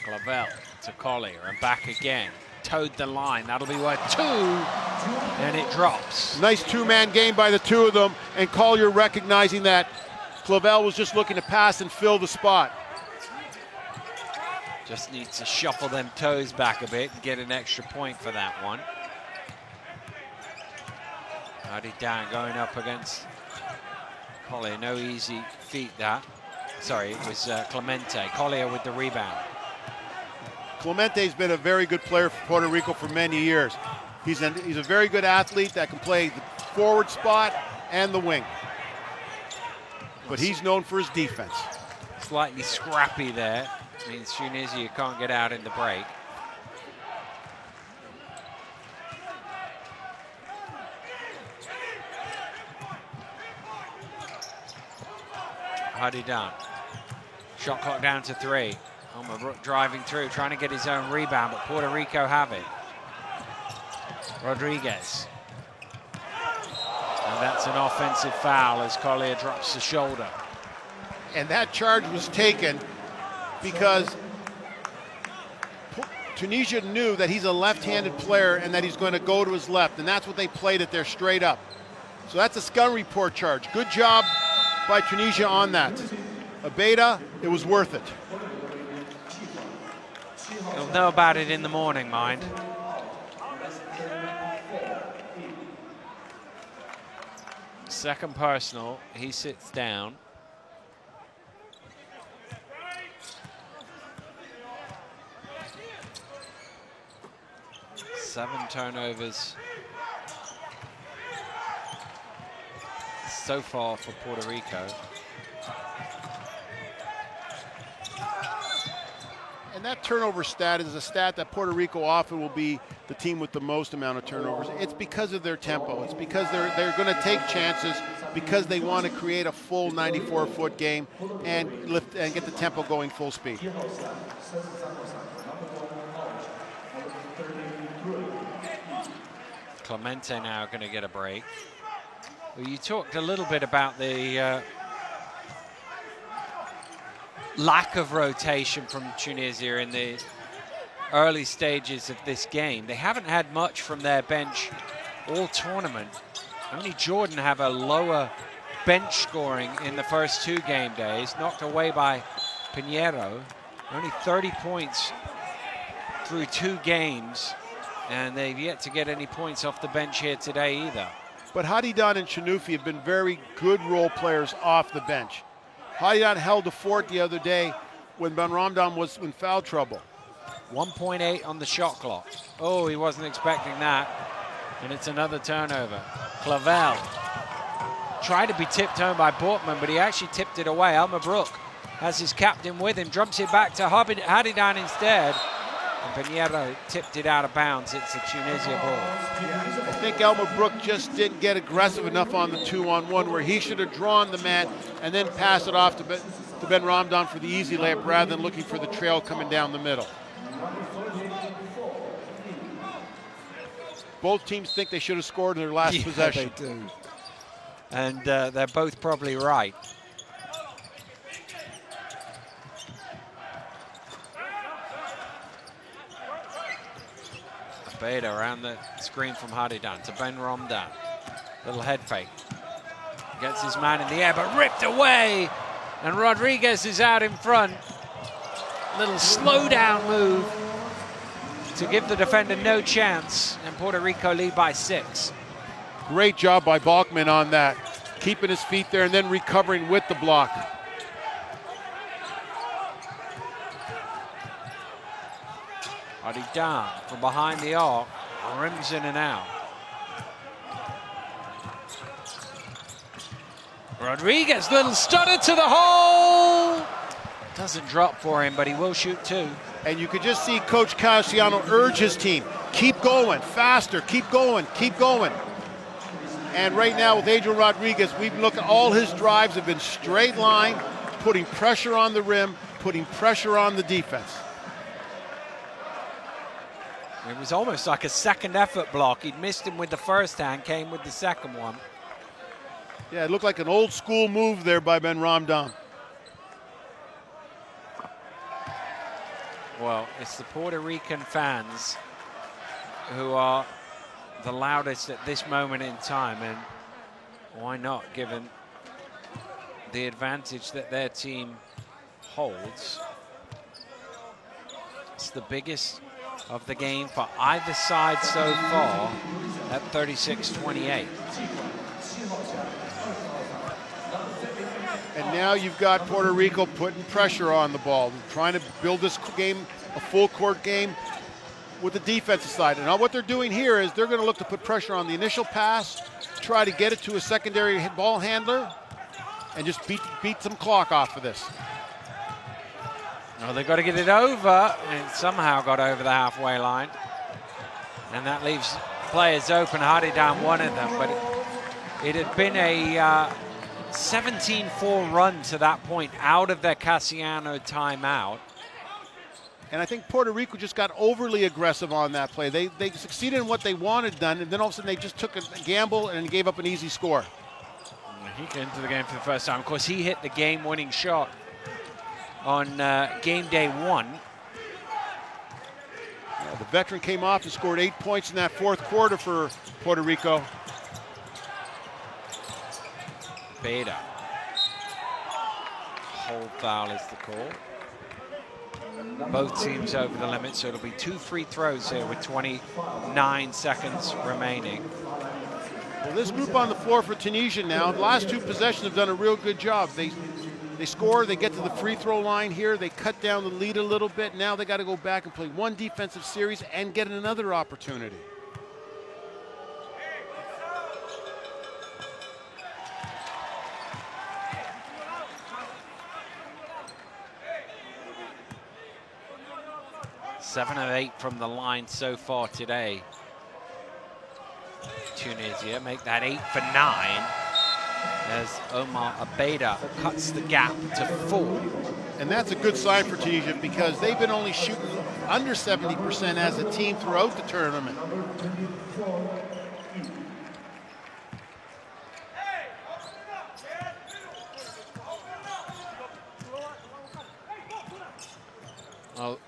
Clavel to Collier and back again. Towed the line. That'll be worth 2, and it drops. Nice 2-man game by the 2 of them, and Collier recognizing that Clavel was just looking to pass and fill the spot. Just needs to shuffle them toes back a bit and get an extra point for that one. Adi Dan going up against Collier. No easy feat that. Sorry, it was Clemente. Collier with the rebound. Clemente's been a very good player for Puerto Rico for many years. He's a very good athlete that can play the forward spot and the wing. But he's known for his defense. Slightly scrappy there. Means Tunisia can't get out in the break. Hadidan. Shot clock down to 3. Elmer Brook driving through, trying to get his own rebound, but Puerto Rico have it. Rodriguez. And that's an offensive foul as Collier drops the shoulder. And that charge was taken because Tunisia knew that he's a left-handed player and that he's going to go to his left, and that's what they played it there straight up. So that's a scum report charge. Good job by Tunisia on that. Abeda, it was worth it. You'll know about it in the morning, mind. Second personal, he sits down. Seven turnovers so far for Puerto Rico. And that turnover stat is a stat that Puerto Rico often will be the team with the most amount of turnovers. It's because of their tempo. It's because they're going to take chances, because they want to create a full 94-foot game and get the tempo going full speed. Clemente now going to get a break. Well, you talked a little bit about the lack of rotation from Tunisia in the early stages of this game. They haven't had much from their bench all tournament. Only Jordan have a lower bench scoring in the first 2 game days, knocked away by Pinheiro. Only 30 points through 2 games, and they've yet to get any points off the bench here today either. But Hadidan and Chanoufi have been very good role players off the bench. Hadidan held the fort the other day when Ben Ramdan was in foul trouble. 1.8 on the shot clock. Oh, he wasn't expecting that. And it's another turnover. Clavel tried to be tipped home by Borkman, but he actually tipped it away. Elmer Brook has his captain with him, drops it back to Hadidan instead. And Pinheiro tipped it out of bounds. It's a Tunisia ball. I think Elmer Brook just didn't get aggressive enough on the 2-on-1 where he should have drawn the man and then pass it off to Ben Ramdan for the easy layup rather than looking for the trail coming down the middle. Both teams think they should have scored in their last possession. They do. And they're both probably right. Beta around the screen from Hadidan to Ben Ramdan. Little head fake. Gets his man in the air, but ripped away. And Rodriguez is out in front. Little slow down move to give the defender no chance. And Puerto Rico lead by 6. Great job by Balkman on that. Keeping his feet there and then recovering with the block. Hadidan from behind the arc, rims in and out. Rodriguez, little stutter to the hole. Doesn't drop for him, but he will shoot 2. And you could just see Coach Casiano urge his team, keep going, faster, keep going, keep going. And right now with Adrian Rodriguez, we've looked at all his drives have been straight line, putting pressure on the rim, putting pressure on the defense. It was almost like a second effort block. He'd missed him with the first hand, came with the second one. Yeah, it looked like an old school move there by Ben Ramdan. Well, it's the Puerto Rican fans who are the loudest at this moment in time, and why not, given the advantage that their team holds. It's the biggest of the game for either side so far at 36-28. And now you've got Puerto Rico putting pressure on the ball, trying to build this game, a full court game with the defensive side. And now what they're doing here is they're going to look to put pressure on the initial pass, try to get it to a secondary ball handler, and just beat some clock off of this. Well, they've got to get it over, and it somehow got over the halfway line. And that leaves players open. Hadidan one of them, but it had been a 17-4 run to that point out of their Casiano timeout. And I think Puerto Rico just got overly aggressive on that play. They succeeded in what they wanted done, and then all of a sudden they just took a gamble and gave up an easy score. He came into the game for the first time. Of course, he hit the game-winning shot on game day 1. Yeah, the veteran came off and scored 8 points in that fourth quarter for Puerto Rico. Beta. Hold foul is the call. Both teams over the limit, so it'll be 2 free throws here with 29 seconds remaining. Well, this group on the floor for Tunisia now, the last 2 possessions have done a real good job. They score, they get to the free throw line here, they cut down the lead a little bit. Now they got to go back and play one defensive series and get another opportunity. Seven of 8 from the line so far today. Tunisia make that 8 for 9 as Omar Abeda cuts the gap to 4. And that's a good sign for Tunisia because they've been only shooting under 70% as a team throughout the tournament. Well,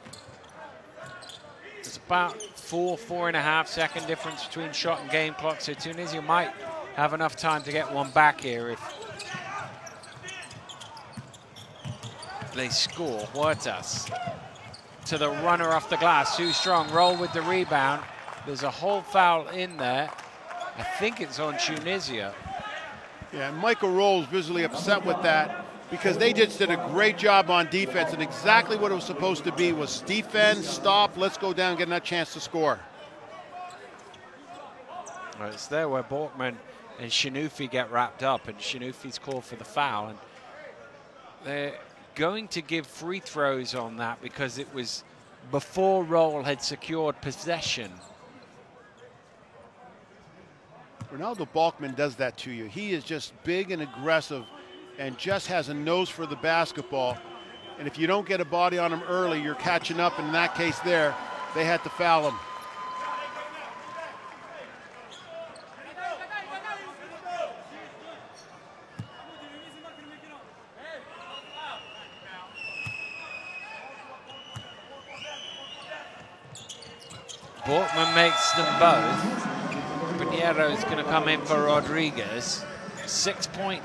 it's about 4.5 second difference between shot and game clock, so Tunisia might have enough time to get one back here if they score. Huertas to the runner off the glass, too strong, roll with the rebound. There's a whole foul in there. I think it's on Tunisia. Yeah, and Michael Roll's visually upset with that because they just did a great job on defense, and exactly what it was supposed to be was defend, stop, let's go down and get another chance to score. Well, it's there where Borkman and Shanufi get wrapped up, and Shanufi's called for the foul. And they're going to give free throws on that because it was before Roll had secured possession. Ronaldo Balkman does that to you. He is just big and aggressive and just has a nose for the basketball. And if you don't get a body on him early, you're catching up. And in that case there, they had to foul him. Borkman makes them both. Pinheiro is going to come in for Rodriguez. 6-point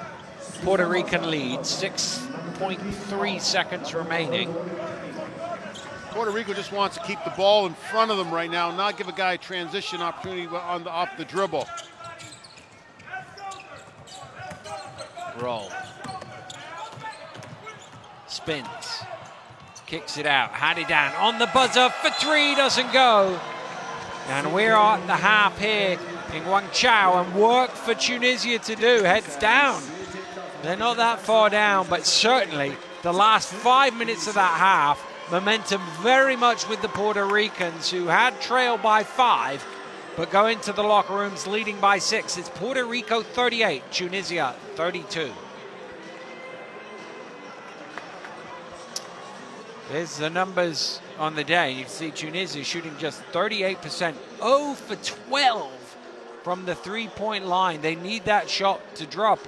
Puerto Rican lead, 6.3 seconds remaining. Puerto Rico just wants to keep the ball in front of them right now, not give a guy a transition opportunity off the dribble. Roll. Spins. Kicks it out. Hadidan on the buzzer for three, doesn't go. And we're at the half here in Guangzhou, and work for Tunisia to do. Heads down. They're not that far down, but certainly the last 5 minutes of that half, momentum very much with the Puerto Ricans, who had trailed by 5, but go into the locker rooms leading by 6. It's Puerto Rico 38, Tunisia 32. There's the numbers on the day. You can see Tunisia shooting just 38%, 0 for 12 from the three-point line. They need that shot to drop.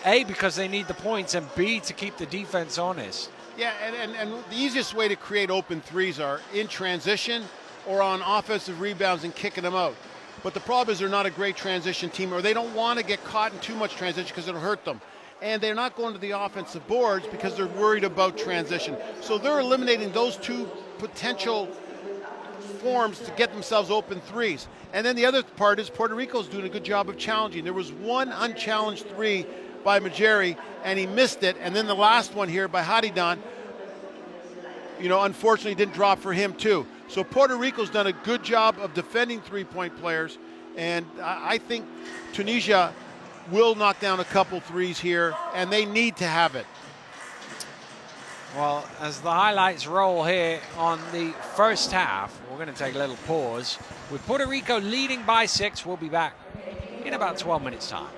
A, because they need the points, and B, to keep the defense honest. Yeah, and the easiest way to create open threes are in transition or on offensive rebounds and kicking them out. But the problem is they're not a great transition team, or they don't want to get caught in too much transition because it'll hurt them. And they're not going to the offensive boards because they're worried about transition. So they're eliminating those two potential forms to get themselves open threes. And then the other part is Puerto Rico's doing a good job of challenging. There was one unchallenged three by Majeri, and he missed it. And then the last one here by Hadidan, unfortunately didn't drop for him too. So Puerto Rico's done a good job of defending three-point players. And I think Tunisia will knock down a couple threes here, and they need to have it. Well, as the highlights roll here on the first half, we're going to take a little pause. With Puerto Rico leading by 6, we'll be back in about 12 minutes' time.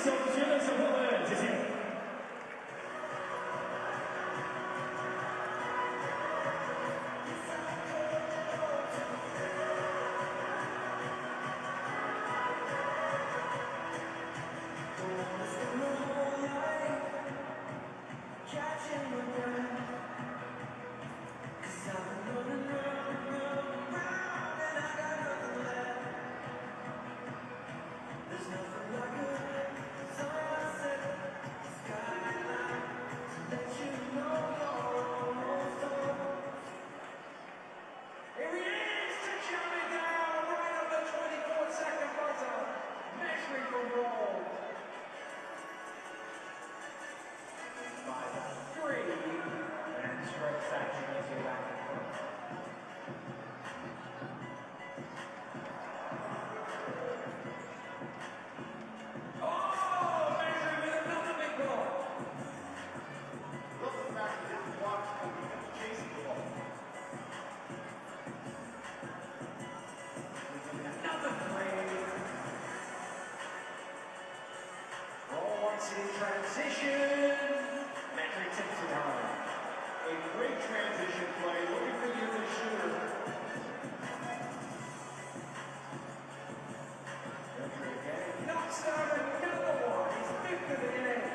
小学的小朋友们，谢谢。Transition. Metric tips it home. A great transition play. Looking for the other shooter. Again. Knocks down another one. He's fifth of the game.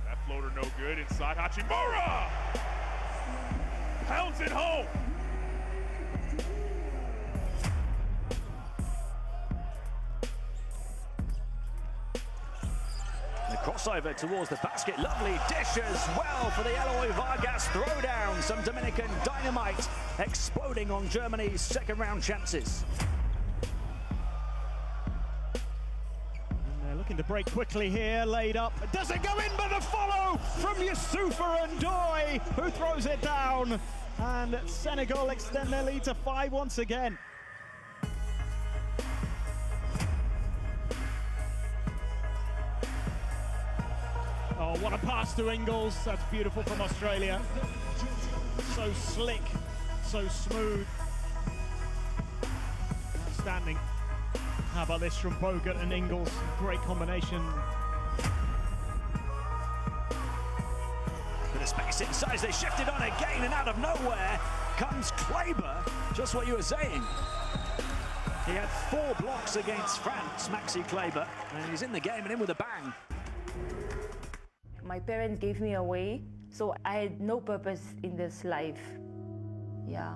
That floater no good inside Hachimura! Pounds it home! The crossover towards the basket, lovely dish as well for the Eloy Vargas throwdown. Some Dominican dynamite exploding on Germany's second round chances. Looking to break quickly here, laid up. Does it go in, but the follow from Youssoufa Ndoye, who throws it down. And Senegal extend their lead to 5 once again. Oh, what a pass to Ingles. That's beautiful from Australia. So slick, so smooth. Outstanding. How about this from Bogut and Ingles? Great combination. Bit of space inside, they shifted on again, and out of nowhere comes Kleber. Just what you were saying. He had 4 blocks against France, Maxi Kleber, and he's in the game and in with a bang. My parents gave me away, so I had no purpose in this life. Yeah.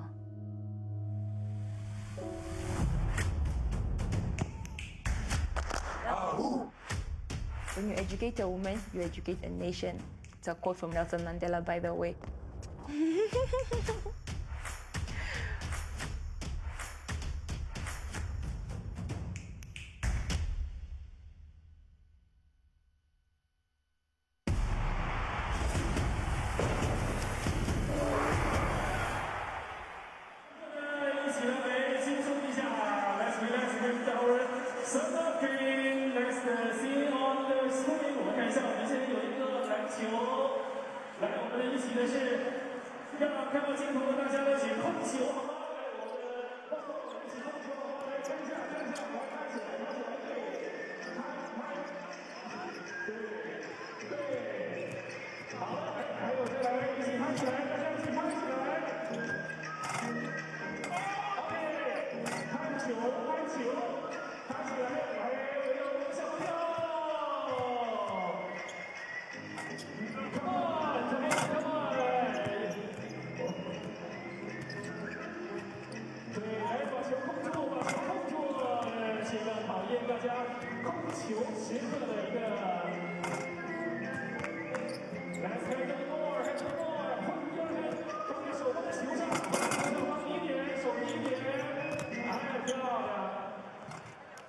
When you educate a woman, you educate a nation. It's a quote from Nelson Mandela, by the way.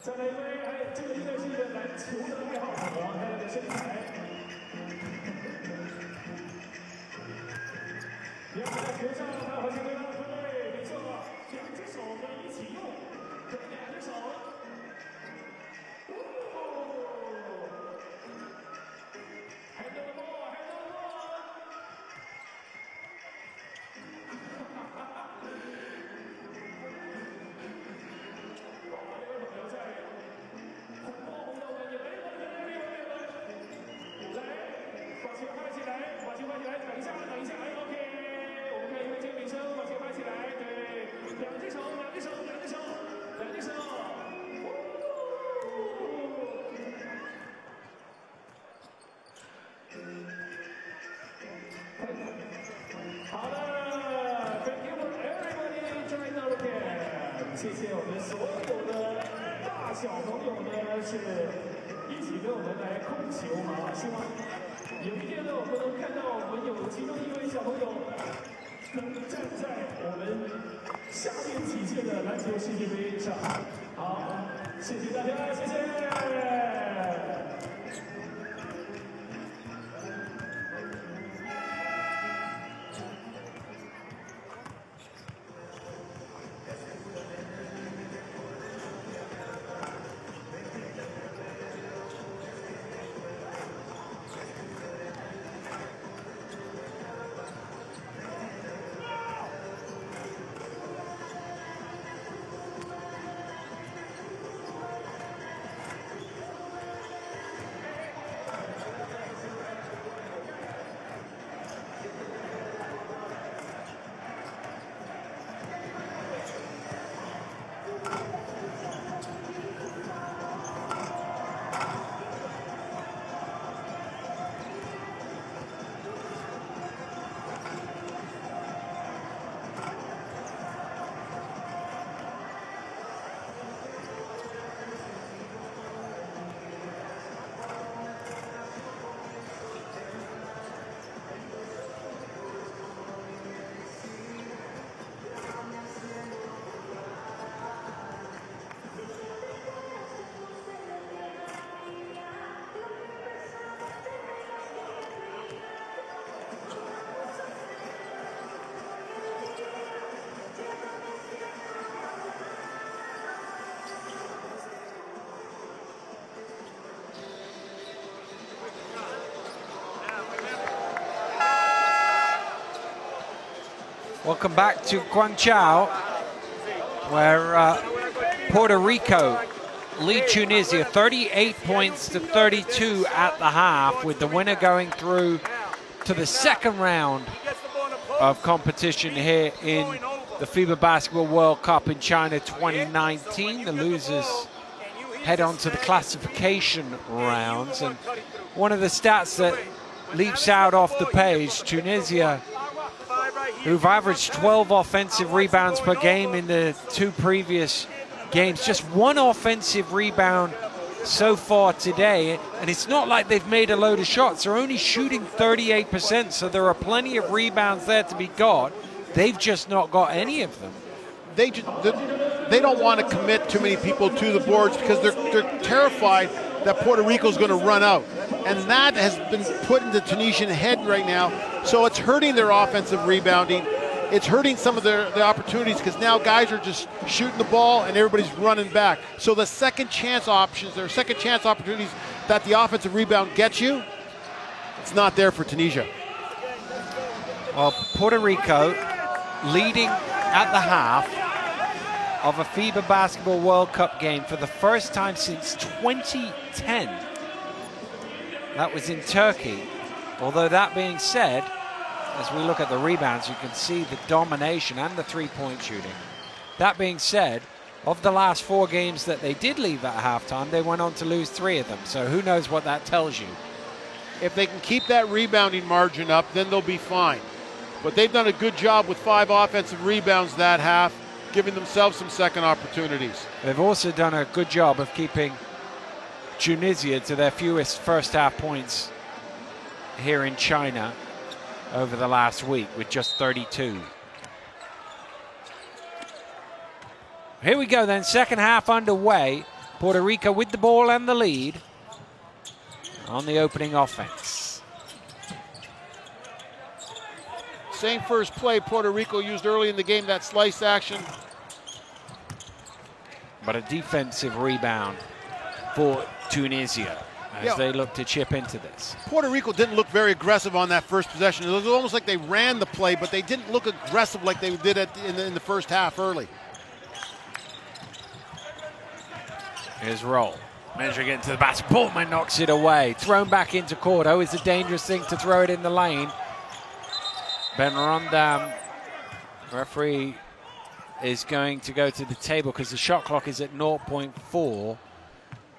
再来一位，这个应该是一个篮球的爱好者，他的身材。两个在球上，他和球队的分队，没错，两只手可以一起用，可以两只手。handle the ball, handle the ball。谢谢我们所有的大小朋友呢，是一起跟我们来控球啊！希望有一天呢，我们能看到我们有其中一位小朋友能站在我们下面几届的篮球世界杯上。好，谢谢大家，谢谢。Welcome back to Guangzhou, where Puerto Rico lead Tunisia 38 points to 32 at the half, with the winner going through to the second round of competition here in the FIBA Basketball World Cup in China 2019. The losers head on to the classification rounds, and one of the stats that leaps out off the page, Tunisia, who've averaged 12 offensive rebounds per game in the two previous games. Just one offensive rebound so far today, and it's not like they've made a load of shots. They're only shooting 38%, so there are plenty of rebounds there to be got. They've just not got any of them. They don't want to commit too many people to the boards because they're terrified that Puerto Rico's going to run out. And that has been put in the Tunisian head right now. So it's hurting their offensive rebounding. It's hurting some of the opportunities because now guys are just shooting the ball and everybody's running back. So the second chance options, their second chance opportunities that the offensive rebound gets you, it's not there for Tunisia. Well, Puerto Rico leading at the half of a FIBA Basketball World Cup game for the first time since 2010. That was in Turkey. Although that being said, as we look at the rebounds, you can see the domination and the three-point shooting. That being said, of the last 4 games that they did leave at halftime, they went on to lose 3 of them. So who knows what that tells you. If they can keep that rebounding margin up, then they'll be fine. But they've done a good job with 5 offensive rebounds that half, giving themselves some second opportunities. They've also done a good job of keeping Tunisia to their fewest first half points here in China over the last week with just 32. Here we go then, second half underway. Puerto Rico with the ball and the lead on the opening offense. Same first play Puerto Rico used early in the game, that slice action. But a defensive rebound for Tunisia as they look to chip into this. Puerto Rico didn't look very aggressive on that first possession. It was almost like they ran the play, but they didn't look aggressive like they did in the first half early. Here's Roll. Measuring it into the basket. Portman knocks it away. Thrown back into court. Oh, it's a dangerous thing to throw it in the lane. Ben Rondam, referee, is going to go to the table because the shot clock is at 0.4.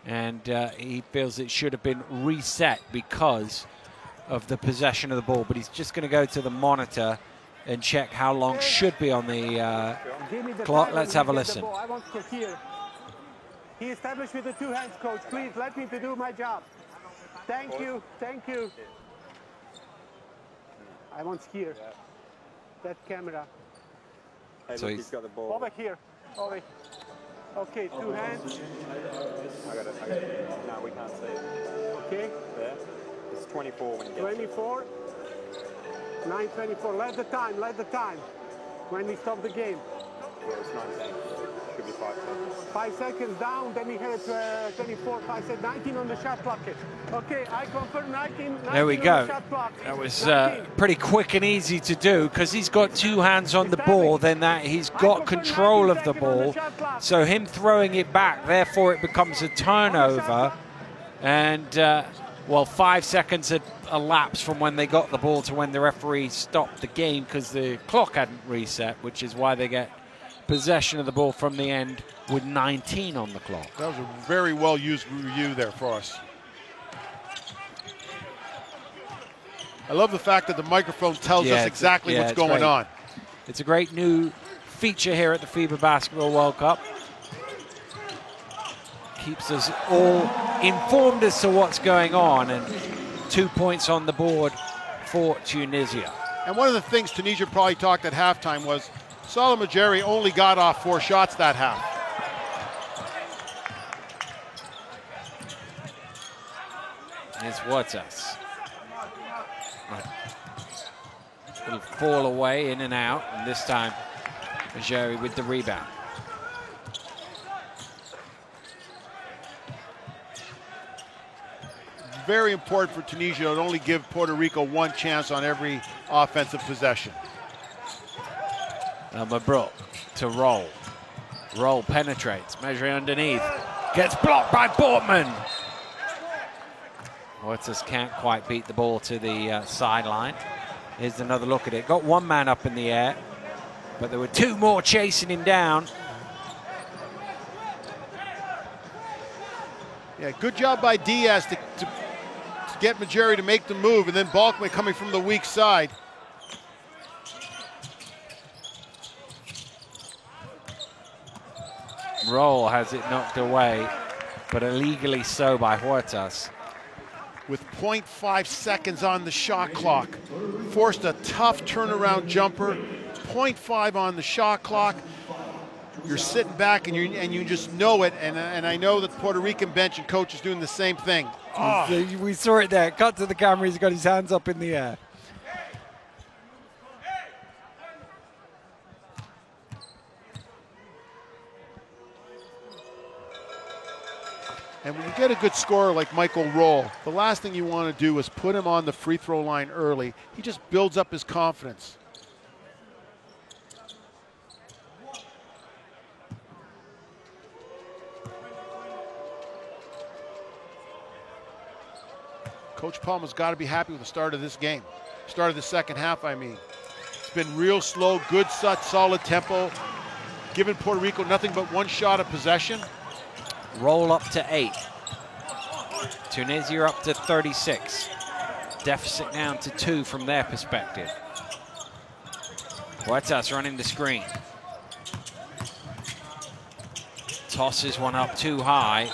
And he feels it should have been reset because of the possession of the ball. But he's just going to go to the monitor and check how long should be on the clock. Let's have a listen. I want to hear. He established with the two hands, coach. Please let me to do my job. Thank you, thank you. I want here. That camera. So he's got the ball. Over here. Over. Okay, two hands. I got it. No, we can't see it. Okay. There. It's 24 when you get 24. 9:24. Let the time. Let the time. When we stop the game. Yeah, it's 19. Should be 5 seconds. 5 seconds down, then he had 24, 5 seconds, 19 on the shot clock. Okay, I confirm 19 there we on go. the shot clock. That was pretty quick and easy to do because he's got two hands on the ball, then that he's got control of the ball. So him throwing it back, therefore it becomes a turnover. And, well, 5 seconds had elapsed from when they got the ball to when the referee stopped the game because the clock hadn't reset, which is why they get possession of the ball from the end with 19 on the clock. That was a very well used review there for us. I love the fact that the microphone tells us exactly what's going on. It's a great new feature here at the FIBA Basketball World Cup. Keeps us all informed as to what's going on, and 2 points on the board for Tunisia. And one of the things Tunisia probably talked at halftime was Salah Majeri only got off 4 shots that half. Here's Huertas. It'll fall away in and out, and this time Majeri with the rebound. Very important for Tunisia to only give Puerto Rico 1 chance on every offensive possession. Mabruk to Roll. Roll penetrates, measuring underneath. Gets blocked by Portman. Huertas can't quite beat the ball to the sideline. Here's another look at it. Got one man up in the air, but there were 2 more chasing him down. Yeah, good job by Diaz to get Majeri to make the move, and then Balkman coming from the weak side. Roll has it knocked away, but illegally so by Huertas. With 0.5 seconds on the shot clock, forced a tough turnaround jumper. 0.5 on the shot clock. You're sitting back and you just know it, and I know that the Puerto Rican bench and coach is doing the same thing. Oh. We saw it there. Cut to the camera. He's got his hands up in the air. And when you get a good scorer like Michael Roll, the last thing you want to do is put him on the free throw line early. He just builds up his confidence. Coach Palma's got to be happy with the start of this game. Start of the second half, I mean. It's been real slow, good, solid tempo. Giving Puerto Rico nothing but 1 shot of possession. Roll up to 8. Tunisia up to 36. Deficit down to 2 from their perspective. Huertas running the screen. Tosses one up too high.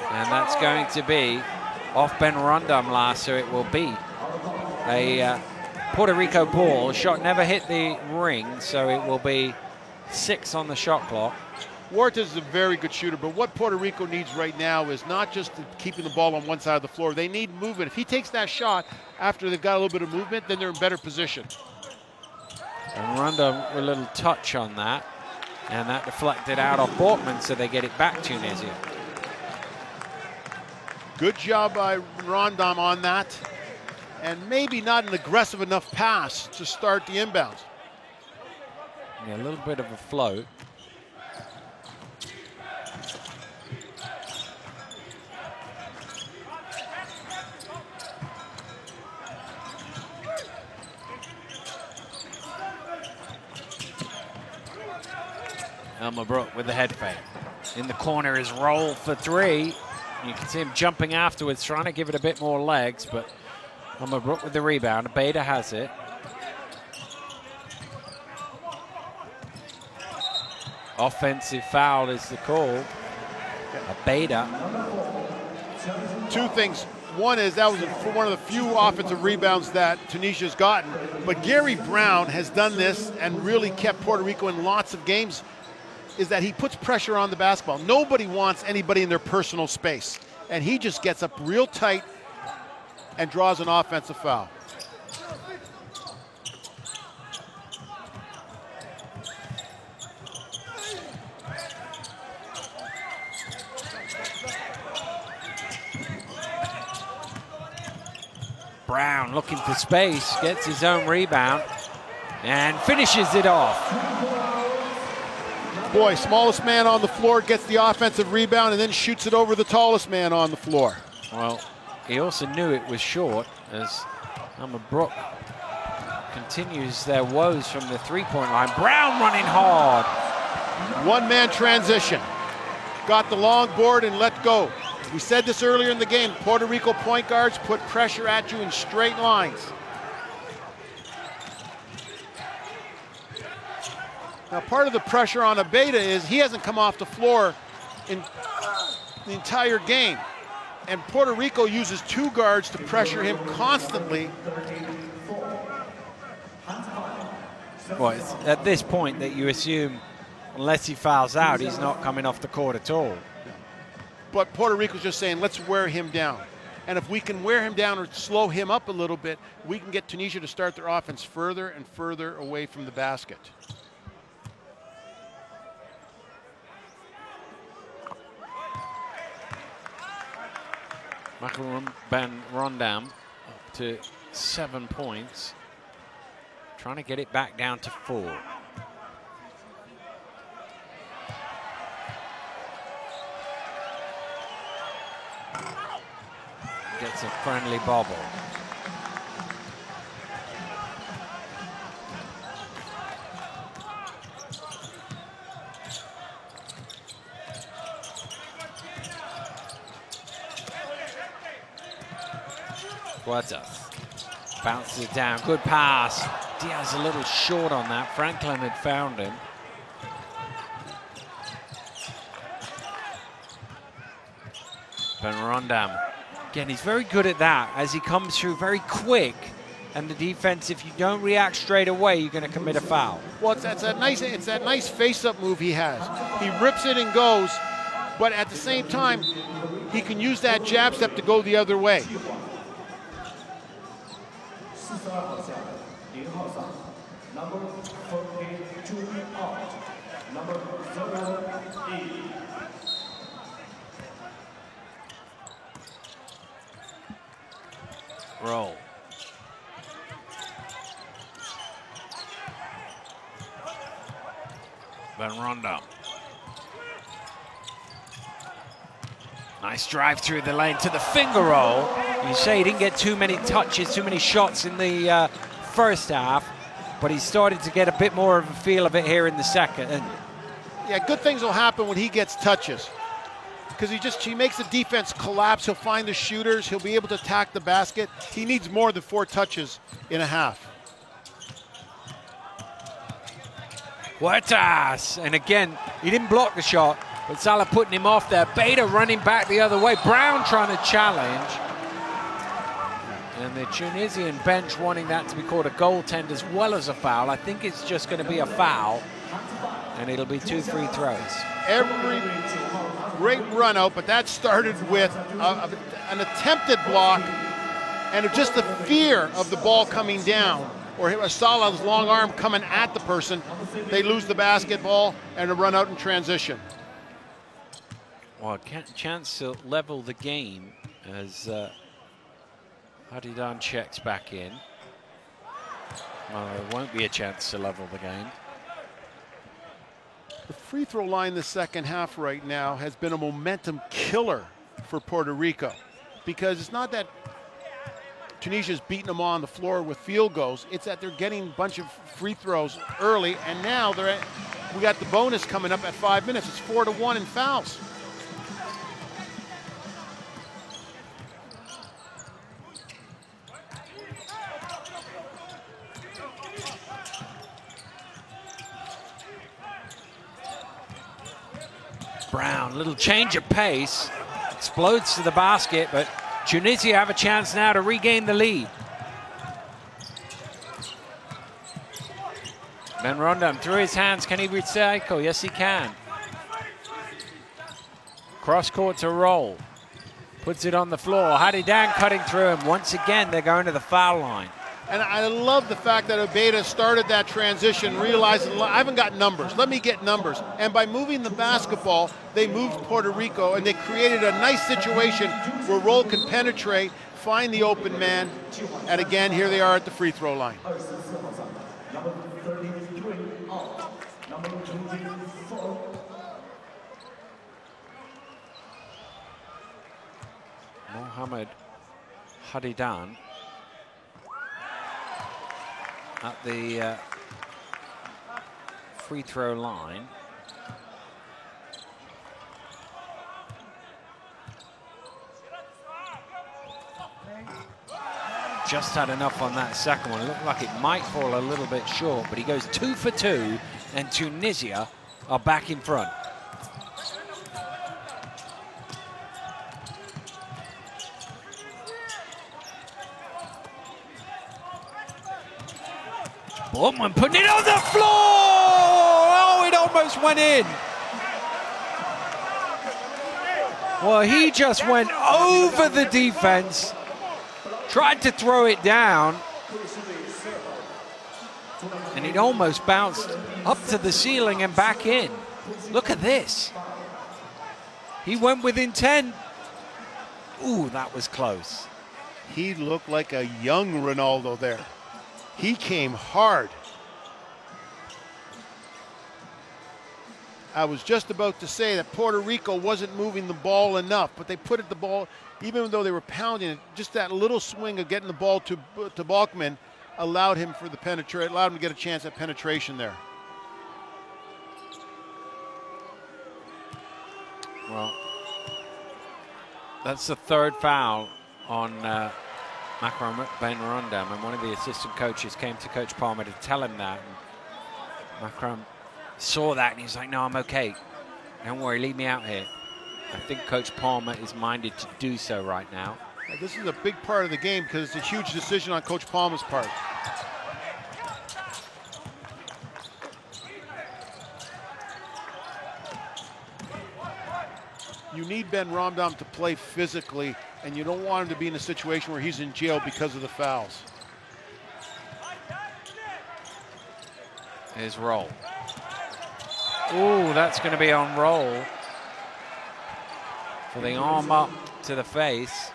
And that's going to be off Ben Rundum last, so it will be a Puerto Rico ball. Shot never hit the ring, so it will be 6 on the shot clock. Huertas is a very good shooter, but what Puerto Rico needs right now is not just keeping the ball on one side of the floor. They need movement. If he takes that shot after they've got a little bit of movement, then they're in better position. And Rundum with a little touch on that, and that deflected out of Borkman, so they get it back Tunisia. Good job by Rondon on that, and maybe not an aggressive enough pass to start the inbounds. Yeah, a little bit of a float. Elmer Brook with the head fake. In the corner is Roll for 3. You can see him jumping afterwards, trying to give it a bit more legs, but Elmer Brook with the rebound. Beta has it. Offensive foul is the call. A Beta. 2 things. One is that was one of the few offensive rebounds that Tunisia's gotten, but Gary Brown has done this and really kept Puerto Rico in lots of games, is that he puts pressure on the basketball. Nobody wants anybody in their personal space, and he just gets up real tight and draws an offensive foul. Brown looking for space, gets his own rebound, and finishes it off. Boy, smallest man on the floor gets the offensive rebound and then shoots it over the tallest man on the floor. Well, he also knew it was short as Elmer Brook continues their woes from the three-point line. Brown running hard. One-man transition. Got the long board and let go. We said this earlier in the game, Puerto Rico point guards put pressure at you in straight lines. Now, part of the pressure on Abeda is he hasn't come off the floor in the entire game. And Puerto Rico uses 2 guards to pressure him constantly. Well, it's at this point that you assume, unless he fouls out, he's not coming off the court at all. But Puerto Rico's just saying, let's wear him down. And if we can wear him down or slow him up a little bit, we can get Tunisia to start their offense further and further away from the basket. Ben Rondam up to 7 points, trying to get it back down to 4. Gets a friendly bobble. Huertas bounces it down. Good pass. Diaz a little short on that. Franklin had found him. Ben Rondam. Again, he's very good at that as he comes through very quick. And the defense, if you don't react straight away, you're going to commit a foul. Well, it's that nice face-up move he has. He rips it and goes, but at the same time, he can use that jab step to go the other way. Roll. Ben Rondam. Nice drive through the lane to the finger roll. You say he didn't get too many touches, too many shots in the first half, but he started to get a bit more of a feel of it here in the second. And yeah, good things will happen when he gets touches, because he makes the defense collapse. He'll find the shooters. He'll be able to attack the basket. He needs more than 4 touches in a half. Huertas, and again, he didn't block the shot. But Salah putting him off there. Beta running back the other way. Brown trying to challenge. And the Tunisian bench wanting that to be called a goaltend as well as a foul. I think it's just going to be a foul. And it'll be 2 free throws. Every great run out, but that started with an attempted block and just the fear of the ball coming down, or Salah's long arm coming at the person. They lose the basketball and a run out in transition. Well, a chance to level the game as Hadidan checks back in. Well, there won't be a chance to level the game. The free throw line the second half right now has been a momentum killer for Puerto Rico, because it's not that Tunisia's beating them on the floor with field goals. It's that they're getting a bunch of free throws early, and now we got the bonus coming up at 5 minutes. It's 4-1 in fouls. Brown, little change of pace, explodes to the basket, but Tunisia have a chance now to regain the lead. Ben Rondon through his hands, can he recycle? Yes, he can. Cross court to roll, puts it on the floor. Hadidan cutting through him. Once again, they're going to the foul line. And I love the fact that Obeda started that transition, realizing, I haven't got numbers, let me get numbers. And by moving the basketball, they moved Puerto Rico, and they created a nice situation where Roll can penetrate, find the open man, and again, here they are at the free throw line. Mohamed Hadidan at the free throw line. Just had enough on that second one. It looked like it might fall a little bit short, but he goes 2 for 2, and Tunisia are back in front. Bortman putting it on the floor! Oh, it almost went in. Well, he just went over the defense, tried to throw it down, and it almost bounced up to the ceiling and back in. Look at this. He went within 10. Ooh, that was close. He looked like a young Ronaldo there. He came hard. I was just about to say that Puerto Rico wasn't moving the ball enough, but they put it the ball, even though they were pounding it, just that little swing of getting the ball to Balkman allowed him for the penetration, allowed him to get a chance at penetration there. Well, that's the third foul on Macron Ben Rondam, and one of the assistant coaches came to Coach Palmer to tell him that. And Macron saw that and he was like, no, I'm okay. Don't worry, leave me out here. I think Coach Palmer is minded to do so right now. This is a big part of the game because it's a huge decision on Coach Palmer's part. You need Ben Rondam to play physically, and you don't want him to be in a situation where he's in jail because of the fouls. Here's Roll. Ooh, that's going to be on Roll for the arm up to the face.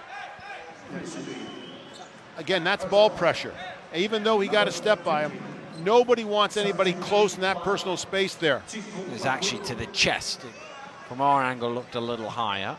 Again, that's ball pressure. Even though he got a step by him, nobody wants anybody close in that personal space there. It was actually to the chest. From our angle, looked a little higher.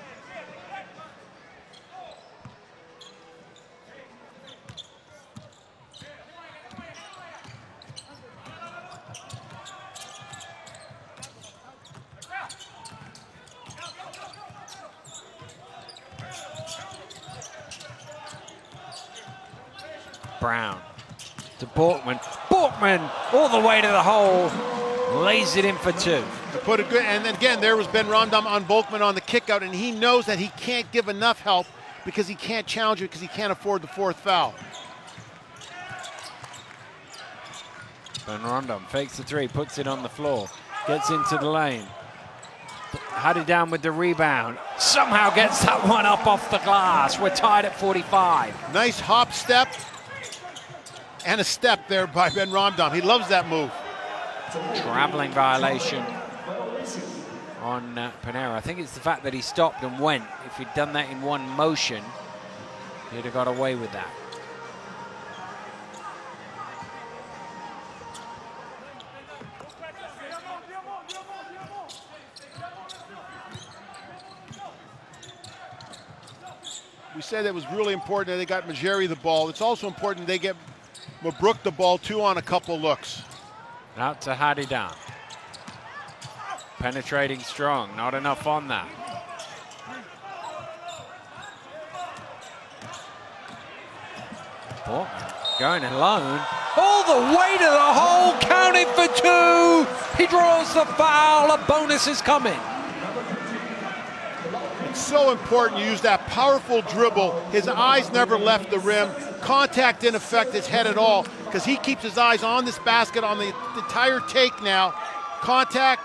Brown to Borkman. Borkman all the way to the hole, lays it in for 2. Put a good, and then again, there was Ben Rondam on Volkman on the kick out, and he knows that he can't give enough help because he can't challenge it because he can't afford the 4th foul. Ben Rondam fakes the 3, puts it on the floor, gets into the lane. Had it down with the rebound. Somehow gets that one up off the glass. We're tied at 45. Nice hop step and a step there by Ben Rondam. He loves that move. Traveling violation on Pinero. I think it's the fact that he stopped and went. If he'd done that in one motion, he'd have got away with that. We said it was really important that they got Majeri the ball. It's also important they get Mabrook the ball too on a couple looks. Out to Hadidan. Penetrating strong, not enough on that. Borkman going alone. All the way to the hole, counted for 2. He draws the foul, a bonus is coming. It's so important you use that powerful dribble. His eyes never left the rim. Contact didn't affect his head at all because he keeps his eyes on this basket on the entire take now. Contact.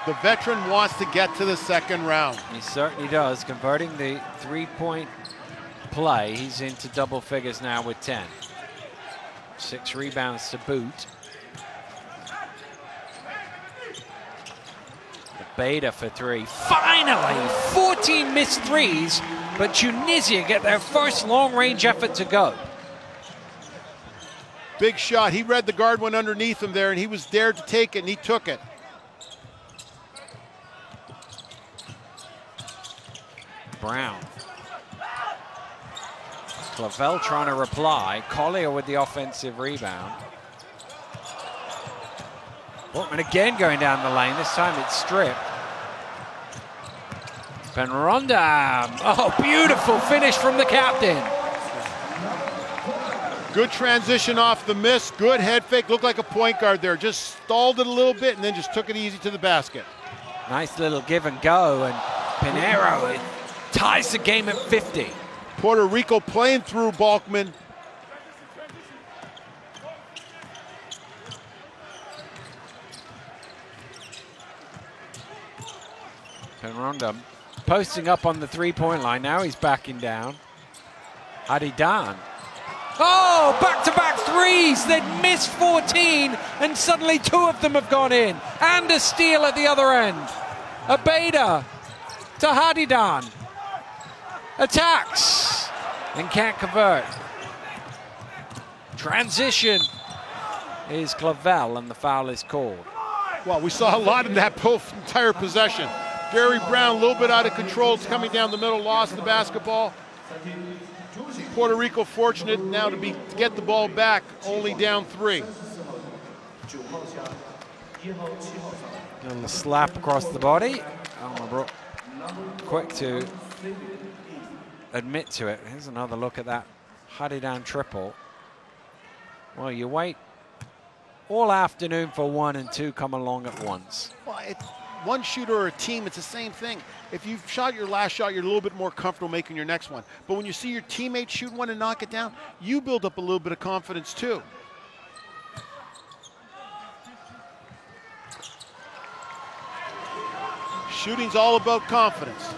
The veteran wants to get to the second round. He certainly does, converting the 3-point play. He's into double figures now with 10. 6 rebounds to boot. The Beta for 3. Finally, 14 missed threes, but Tunisia get their first long-range effort to go. Big shot. He read the guard went underneath him there, and he was dared to take it, and he took it. Brown. Clavel trying to reply. Collier with the offensive rebound. Borkman again going down the lane. This time it's stripped. Ben Rondam. Oh, beautiful finish from the captain. Good transition off the miss. Good head fake. Looked like a point guard there. Just stalled it a little bit and then just took it easy to the basket. Nice little give and go. And Pinero ties the game at 50. Puerto Rico playing through Balkman. Ben Rondam posting up on the 3-point line. Now he's backing down. Hadidan. Oh, back-to-back threes. They'd missed 14, and suddenly 2 of them have gone in. And a steal at the other end. A Beta to Hadidan. Attacks and can't convert. Transition is Clavel, and the foul is called. Well, we saw a lot in that entire possession. Gary Brown, a little bit out of control. It's coming down the middle, lost the basketball. Puerto Rico fortunate now to get the ball back, only down 3. And the slap across the body. Quick to admit to it. Here's another look at that Hadidan triple. Well, you wait all afternoon for 1 and 2 come along at once. Well, it's one shooter or a team, it's the same thing. If you've shot your last shot, you're a little bit more comfortable making your next one. But when you see your teammate shoot one and knock it down, you build up a little bit of confidence too. Shooting's all about confidence.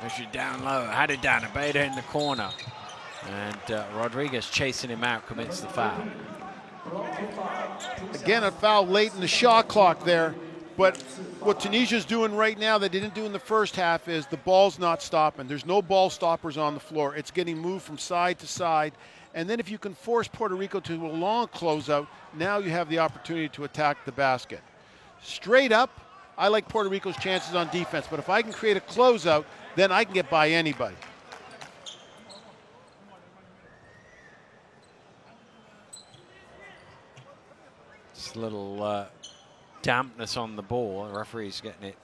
As you down low, had it down, a Beta in the corner. And Rodriguez chasing him out, commits the foul. Again, a foul late in the shot clock there. But what Tunisia's doing right now that they didn't do in the first half is the ball's not stopping. There's no ball stoppers on the floor. It's getting moved from side to side. And then if you can force Puerto Rico to a long closeout, now you have the opportunity to attack the basket. Straight up, I like Puerto Rico's chances on defense, but if I can create a closeout, then I can get by anybody. Just a little dampness on the ball. The referee's getting it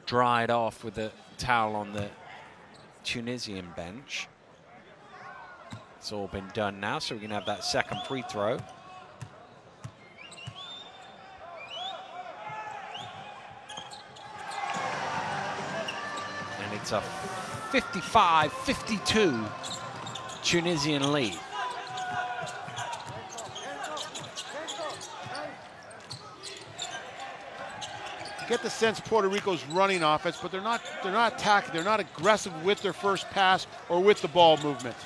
dried off with the towel on the Tunisian bench. It's all been done now, so we can have that second free throw. And it's a 55-52 Tunisian lead. You get the sense Puerto Rico's running offense, but they're not attacking. They're not aggressive with their first pass or with the ball movement.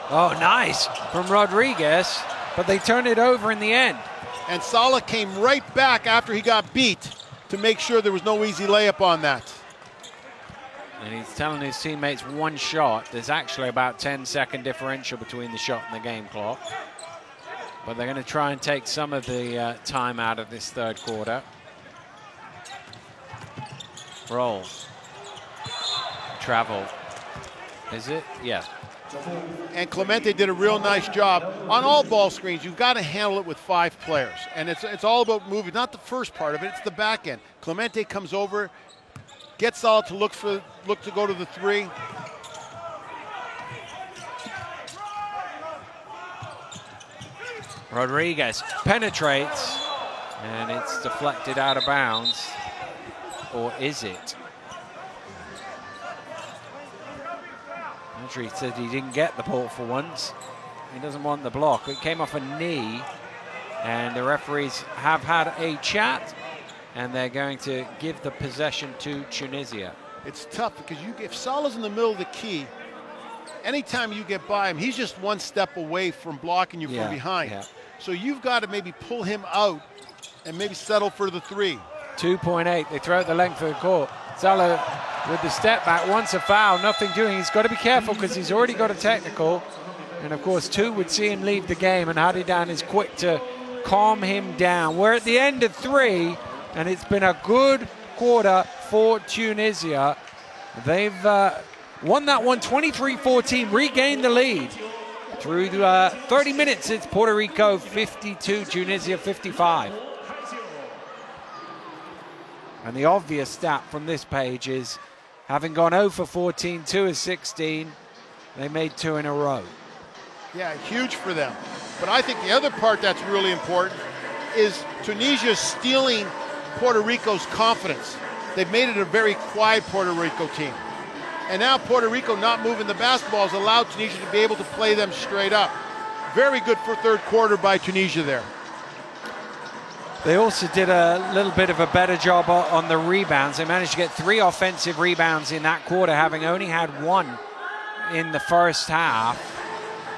Oh, nice from Rodriguez, but they turn it over in the end. And Salah came right back after he got beat to make sure there was no easy layup on that. And he's telling his teammates one shot. There's actually about 10-second differential between the shot and the game clock. But they're going to try and take some of the time out of this third quarter. Roll. Travel. Is it? Yeah. And Clemente did a real nice job. On all ball screens, you've got to handle it with 5 players. And it's all about moving, not the first part of it, it's the back end. Clemente comes over, gets Salah to look to go to the 3. Rodriguez penetrates, and it's deflected out of bounds. Or is it? Andrew said he didn't get the ball for once. He doesn't want the block. It came off a knee, and the referees have had a chat, and they're going to give the possession to Tunisia. It's tough because if Salah's in the middle of the key, anytime you get by him, he's just one step away from blocking you from behind. Yeah. So you've got to maybe pull him out and maybe settle for the 3. 2.8, they throw it the length of the court. Salah with the step back, wants a foul, nothing doing. He's got to be careful because he's already got a technical. And of course, 2 would see him leave the game, and Hadidan is quick to calm him down. We're at the end of 3, and it's been a good quarter for Tunisia. They've won that one 23-14, regained the lead. Through 30 minutes, it's Puerto Rico 52, Tunisia 55. And the obvious stat from this page is, having gone 0 for 14, 2 of 16, they made 2 in a row. Yeah, huge for them. But I think the other part that's really important is Tunisia stealing Puerto Rico's confidence. They've made it a very quiet Puerto Rico team. And now Puerto Rico not moving the basketball has allowed Tunisia to be able to play them straight up. Very good for third quarter by Tunisia there. They also did a little bit of a better job on the rebounds. They managed to get 3 offensive rebounds in that quarter, having only had 1 in the first half.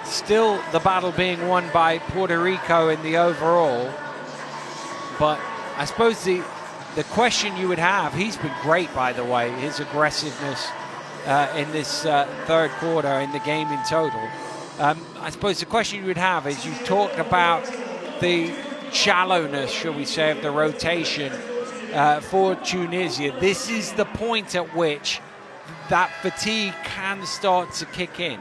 Still the battle being won by Puerto Rico in the overall. But I suppose the question you would have, he's been great, by the way, his aggressiveness in this third quarter, in the game in total. I suppose the question you would have is, you've talked about the shallowness, shall we say, of the rotation for Tunisia. This is the point at which that fatigue can start to kick in.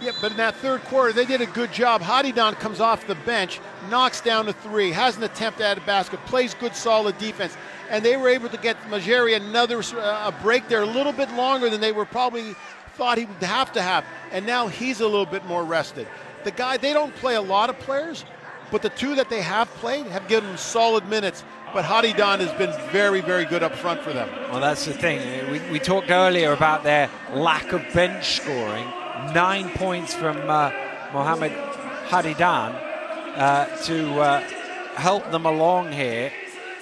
Yeah, but in that third quarter, they did a good job. Hadidan comes off the bench, knocks down a 3, has an attempt at a basket, plays good, solid defense, and they were able to get Majeri another a break there, a little bit longer than they were probably thought he would have to have, and now he's a little bit more rested. The guy, they don't play a lot of players, but the 2 that they have played have given them solid minutes. But Hadidan has been very, very good up front for them. Well, that's the thing. We talked earlier about their lack of bench scoring. 9 points from Mohamed Hadidan to help them along here.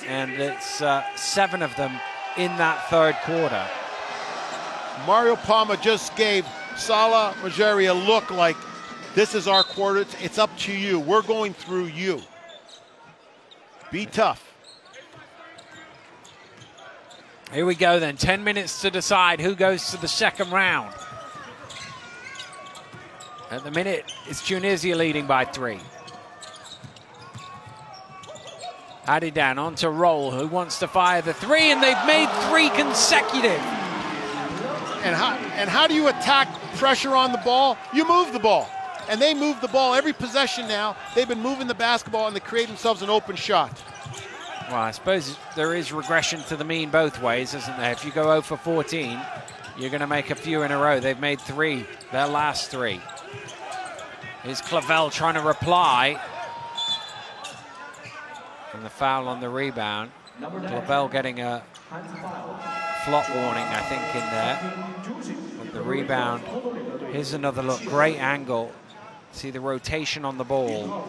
And it's 7 of them in that third quarter. Mario Palma just gave Salah Majeri a look like, this is our quarter, it's up to you. We're going through you. Be tough. Here we go then, 10 minutes to decide who goes to the second round. At the minute, it's Tunisia leading by 3. Hadidan on to Roll, who wants to fire the 3, and they've made 3 consecutive. And how do you attack pressure on the ball? You move the ball. And they move the ball every possession now. They've been moving the basketball and they create themselves an open shot. Well, I suppose there is regression to the mean both ways, isn't there? If you go 0 for 14, you're going to make a few in a row. They've made 3, their last 3. Here's Clavel trying to reply. And the foul on the rebound. Clavel getting a flop warning, I think, in there. But the rebound, here's another look, great angle. See the rotation on the ball.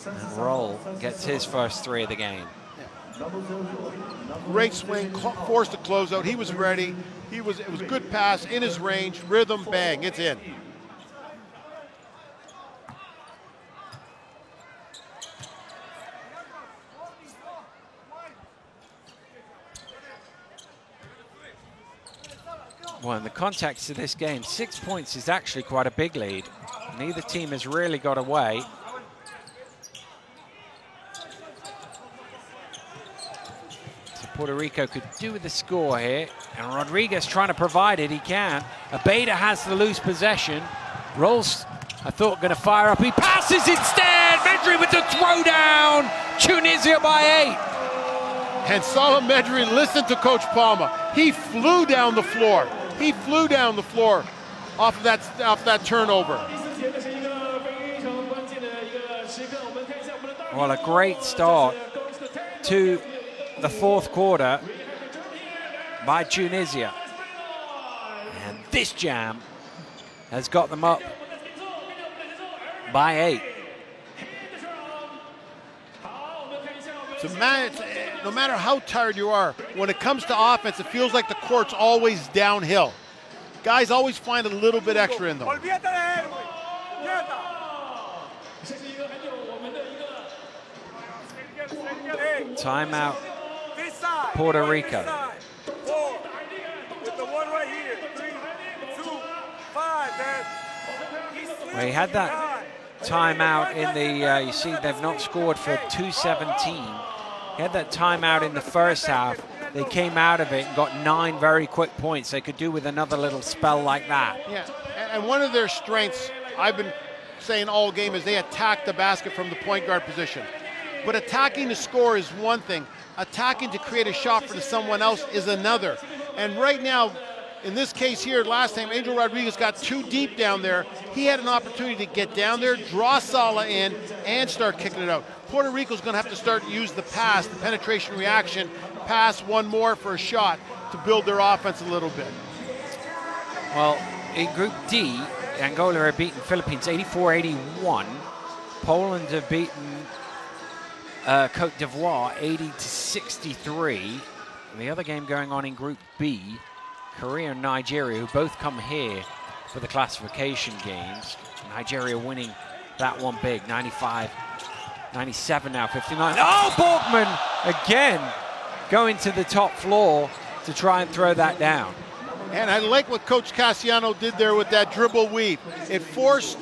And Roll gets his first 3 of the game. Great swing, forced to close out. He was ready. It was a good pass in his range, rhythm, bang, it's in. Well, in the context of this game, 6 points is actually quite a big lead. Neither team has really got away. So Puerto Rico could do with the score here. And Rodriguez trying to provide it, he can. Abeda has the loose possession. Rolls, I thought, going to fire up. He passes instead! Medri with the throwdown! Tunisia by 8. And Salah Medri listened to Coach Palma. He flew down the floor. He flew down the floor off that turnover. Well, a great start to the 4th quarter by Tunisia. And this jam has got them up by 8. So no matter how tired you are, when it comes to offense, it feels like the court's always downhill. Guys always find a little bit extra in them. Timeout, Puerto Rico. Well, he had that timeout in the, you see they've not scored for 2:17. He had that timeout in the first half. They came out of it and got 9 very quick points. They could do with another little spell like that. Yeah, and one of their strengths, I've been saying all game, is they attack the basket from the point guard position. But attacking to score is one thing. Attacking to create a shot for someone else is another. And right now, in this case here, last time, Angel Rodriguez got too deep down there. He had an opportunity to get down there, draw Salah in, and start kicking it out. Puerto Rico's going to have to start to use the pass, the penetration reaction, pass one more for a shot to build their offense a little bit. Well, in Group D, Angola have beaten Philippines 84-81. Poland have beaten Cote d'Ivoire 80-63. The other game going on in Group B, Korea and Nigeria, who both come here for the classification games. Nigeria winning that one big, 95-97 now, 59. Oh, Borkman again going to the top floor to try and throw that down. And I like what Coach Cassiano did there with that dribble weave. It forced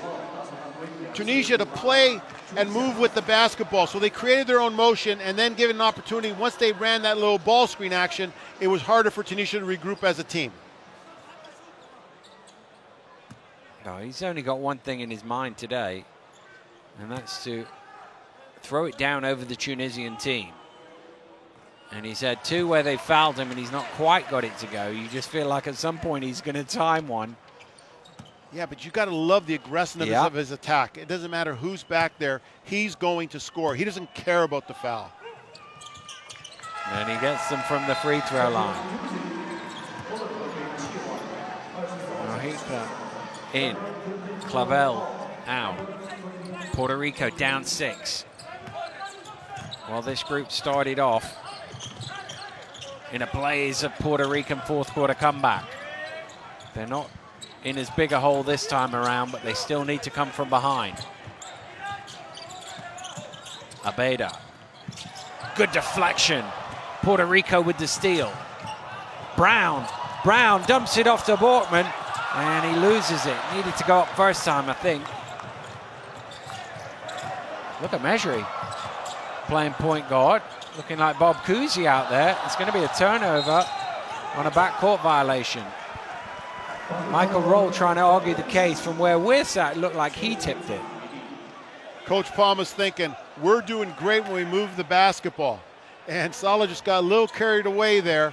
Tunisia to play and move with the basketball. So they created their own motion and then given an opportunity. Once they ran that little ball screen action, it was harder for Tunisia to regroup as a team. No, he's only got one thing in his mind today, and that's to throw it down over the Tunisian team. And he's had 2 where they fouled him and he's not quite got it to go. You just feel like at some point he's going to time one. Yeah, but you got to love the aggressiveness of his attack. It doesn't matter who's back there. He's going to score. He doesn't care about the foul. And he gets them from the free throw line. Mohita in. Clavel out. Puerto Rico down 6. Well, this group started off in a blaze of Puerto Rican 4th quarter comeback. They're not in as big a hole this time around, but they still need to come from behind. Abeda. Good deflection. Puerto Rico with the steal. Brown dumps it off to Borkman, and he loses it. Needed to go up first time, I think. Look at Mejri playing point guard. Looking like Bob Cousy out there. It's going to be a turnover on a backcourt violation. Michael Roll trying to argue the case from where we're sat. It looked like he tipped it. Coach Palma's thinking, we're doing great when we move the basketball. And Salah just got a little carried away there,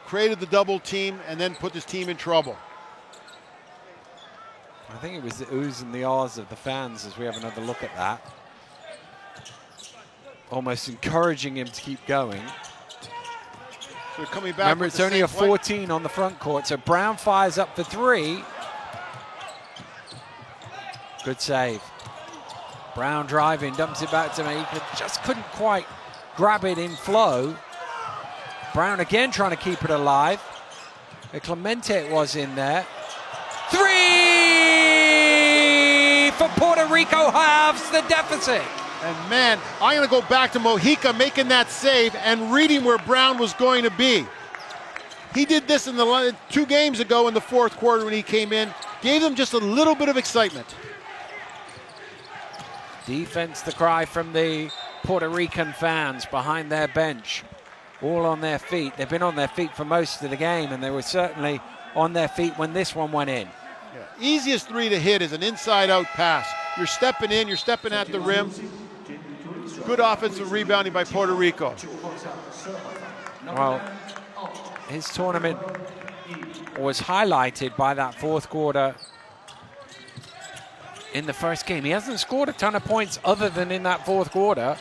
created the double team, and then put his team in trouble. I think it was the oohs and the ahs of the fans as we have another look at that. Almost encouraging him to keep going. So they're coming back. Remember, it's only a 14 on the front court, so Brown fires up for 3. Good save. Brown driving, dumps it back to Mahika. Just couldn't quite grab it in flow. Brown again trying to keep it alive. Clemente was in there. 3 for Puerto Rico, halves the deficit. And man, I'm going to go back to Mojica making that save and reading where Brown was going to be. He did this in the 2 games ago in the 4th quarter when he came in. Gave them just a little bit of excitement. Defense, the cry from the Puerto Rican fans behind their bench. All on their feet. They've been on their feet for most of the game, and they were certainly on their feet when this one went in. Yeah. Easiest 3 to hit is an inside-out pass. You're stepping in, you're stepping at the rim. Good offensive rebounding by Puerto Rico. Well, his tournament was highlighted by that 4th quarter in the first game. He hasn't scored a ton of points other than in that 4th quarter,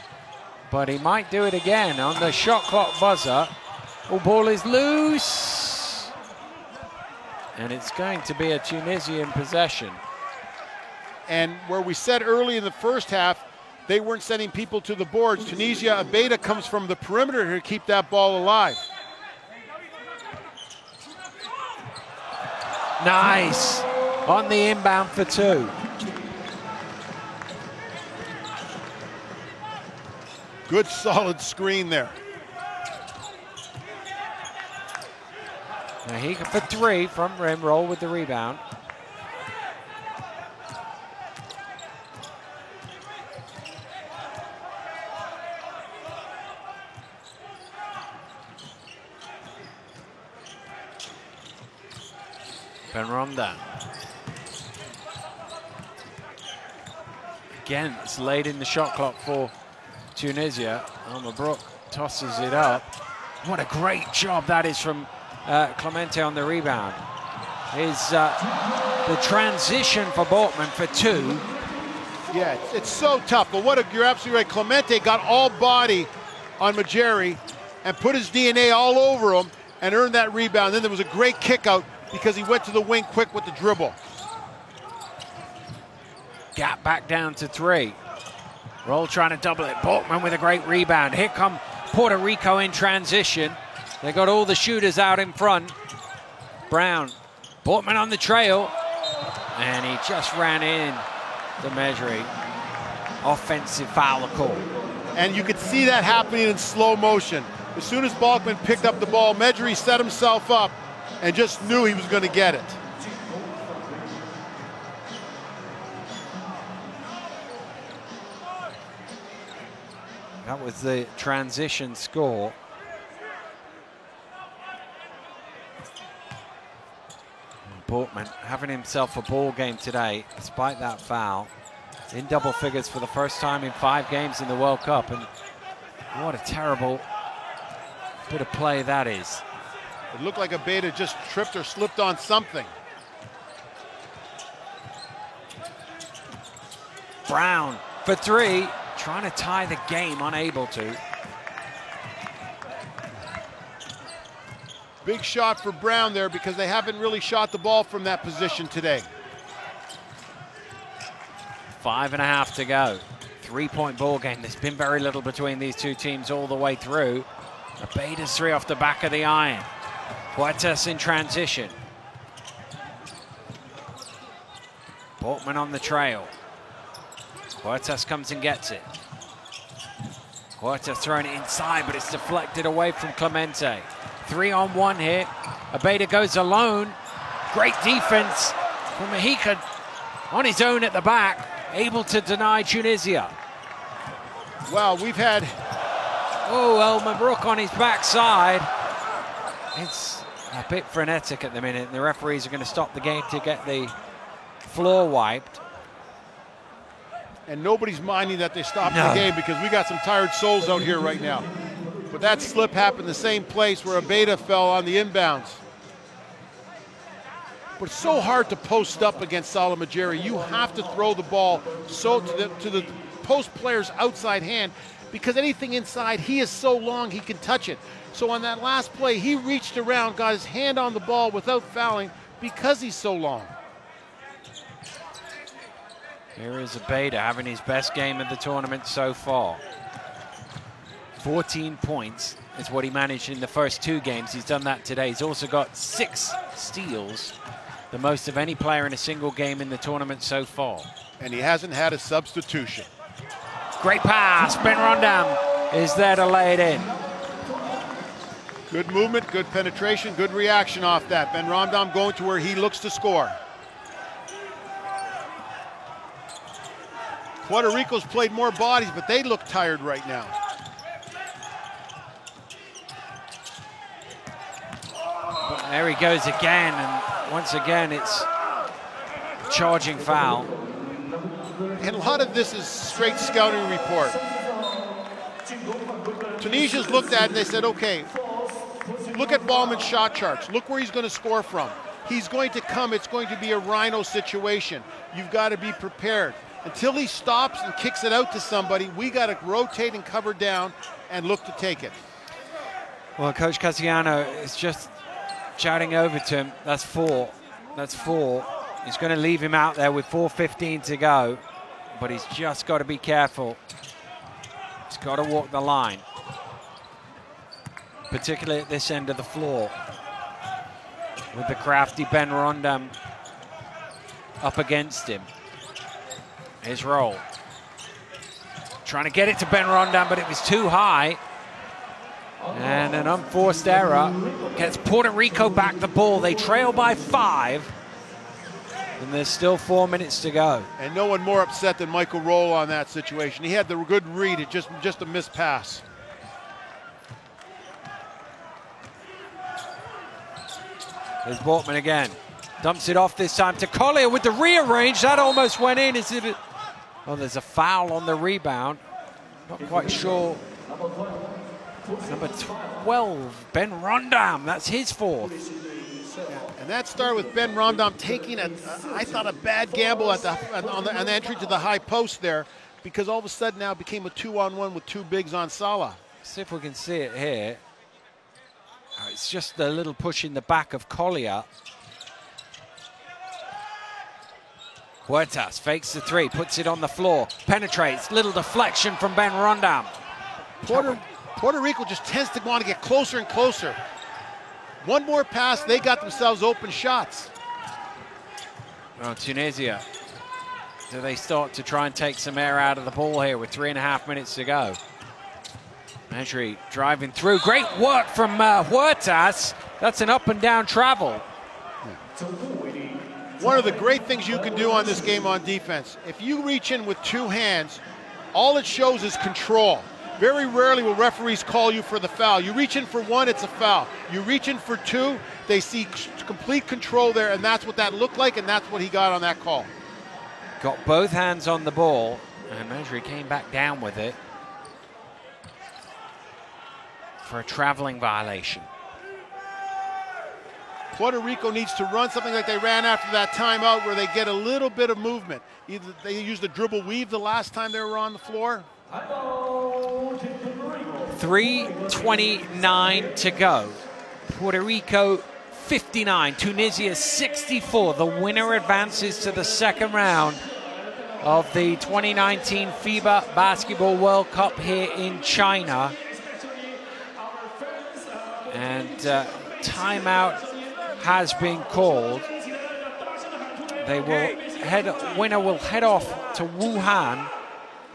but he might do it again on the shot clock buzzer. Oh, ball is loose. And it's going to be a Tunisian possession. And where we said early in the first half, they weren't sending people to the boards. Tunisia, Abeda comes from the perimeter here to keep that ball alive. Nice. On the inbound for 2. Good solid screen there. Now he for 3, front rim, roll with the rebound. Benronda. Again, it's late in the shot clock for Tunisia. Brook tosses it up. What a great job that is from Clemente on the rebound. The transition for Bortman for 2. Yeah, it's so tough, but you're absolutely right. Clemente got all body on Majeri and put his DNA all over him and earned that rebound. Then there was a great kick out because he went to the wing quick with the dribble. Gap back down to 3. Roll trying to double it. Bortman with a great rebound. Here come Puerto Rico in transition. They got all the shooters out in front. Brown, Bortman on the trail. And he just ran in the Majeri. Offensive foul call. And you could see that happening in slow motion. As soon as Balkman picked up the ball, Majeri set himself up and just knew he was going to get it. That was the transition score. Bortman having himself a ball game today, despite that foul. In double figures for the first time in 5 games in the World Cup. And what a terrible bit of play that is. It looked like Abeda just tripped or slipped on something. Brown for 3, trying to tie the game, unable to. Big shot for Brown there because they haven't really shot the ball from that position today. 5.5 to go. 3-point ball game. There's been very little between these two teams all the way through. Abeda's 3 off the back of the iron. Huertas in transition. Bortman on the trail. Huertas comes and gets it. Huertas throwing it inside, but it's deflected away from Clemente. 3-on-1 here. Abeda goes alone. Great defense from Mojica on his own at the back, able to deny Tunisia. Well, we've had... Oh, El Mabrouk on his backside. It's a bit frenetic at the minute. The referees are going to stop the game to get the floor wiped. And nobody's minding that they stopped the game because we got some tired souls out here right now. But that slip happened the same place where Abeda fell on the inbounds. But it's so hard to post up against Salah Majeri. You have to throw the ball so to the post player's outside hand, because anything inside, he is so long he can touch it. So on that last play, he reached around, got his hand on the ball without fouling because he's so long. Here is Abeda having his best game of the tournament so far. 14 points is what he managed in the first 2 games. He's done that today. He's also got 6 steals, the most of any player in a single game in the tournament so far. And he hasn't had a substitution. Great pass. Ben Rondam is there to lay it in. Good movement, good penetration, good reaction off that. Ben Rondam going to where he looks to score. Puerto Rico's played more bodies, but they look tired right now. But there he goes again, and once again it's a charging foul. And a lot of this is straight scouting report. Tunisia's looked at it and they said, okay, look at Ballman's shot charts. Look where he's going to score from. He's going to come. It's going to be a rhino situation. You've got to be prepared. Until he stops and kicks it out to somebody, we got to rotate and cover down and look to take it. Well, Coach Cassiano is just shouting over to him, that's 4. That's 4. He's going to leave him out there with 4:15 to go, but he's just got to be careful. He's got to walk the line, particularly at this end of the floor, with the crafty Ben Rondam up against him. His roll. Trying to get it to Ben Rondam, but it was too high. And an unforced error gets Puerto Rico back the ball. They trail by 5. And there's still 4 minutes to go. And no one more upset than Michael Roll on that situation. He had the good read, it just a missed pass. There's Bortman again. Dumps it off this time to Collier with the rearrange. That almost went in. Is it? Oh, there's a foul on the rebound. Not quite sure. Number 12, Ben Rondam. That's his 4th. And that started with Ben Rondam taking I thought, a bad gamble on the entry to the high post there, because all of a sudden now it became a 2-on-1 with 2 bigs on Salah. See if we can see it here. Oh, it's just a little push in the back of Collier. Huertas fakes the 3, puts it on the floor, penetrates, little deflection from Ben Rondam. Puerto Rico just tends to want to get closer and closer. One more pass, they got themselves open shots. Well, Tunisia, do they start to try and take some air out of the ball here with 3.5 minutes to go? Majri driving through, great work from Huertas. That's an up and down travel. One of the great things you can do on this game on defense, if you reach in with 2 hands, all it shows is control. Very rarely will referees call you for the foul. You reach in for 1, it's a foul. You reach in for 2, they see complete control there, and that's what that looked like, and that's what he got on that call. Got both hands on the ball, and Majri came back down with it for a traveling violation. Puerto Rico needs to run something like they ran after that timeout, where they get a little bit of movement. Either they used the dribble weave the last time they were on the floor. 3:29 to go. Puerto Rico 59, Tunisia 64. The winner advances to the second round of the 2019 FIBA Basketball World Cup here in China. And timeout has been called. Winner will head off to Wuhan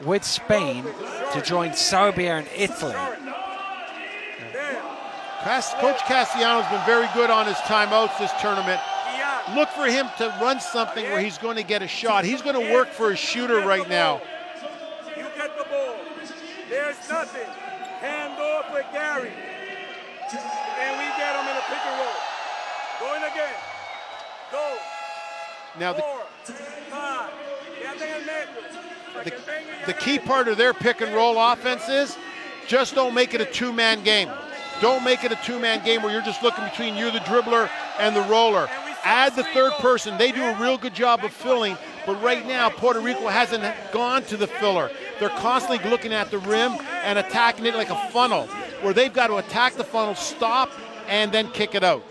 with Spain to join Serbia and Italy. Coach Cassiano's been very good on his timeouts this tournament. Look for him to run something where he's going to get a shot. He's going to work for a shooter right now. You get the ball. There's nothing. Hand off with Gary. And we get him in a pick and roll. Now, the key part of their pick and roll offense is just don't make it a two-man game. Don't make it a two-man game where you're just looking between you, the dribbler, and the roller. Add the third person. They do a real good job of filling, but right now Puerto Rico hasn't gone to the filler. They're constantly looking at the rim and attacking it like a funnel, where they've got to attack the funnel, stop, and then kick it out.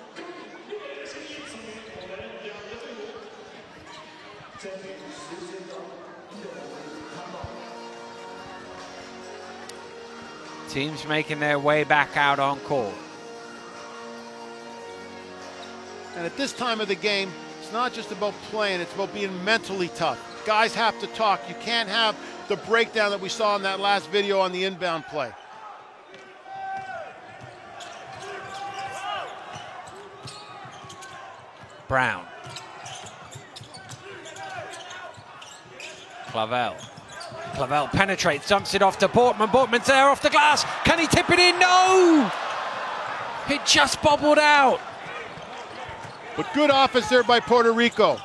Teams making their way back out on court. And at this time of the game, it's not just about playing, it's about being mentally tough. Guys have to talk. You can't have the breakdown that we saw in that last video on the inbound play. Brown. Clavel penetrates, dumps it off to Portman. Portman's there off the glass. Can he tip it in? No! It just bobbled out. But good offense there by Puerto Rico.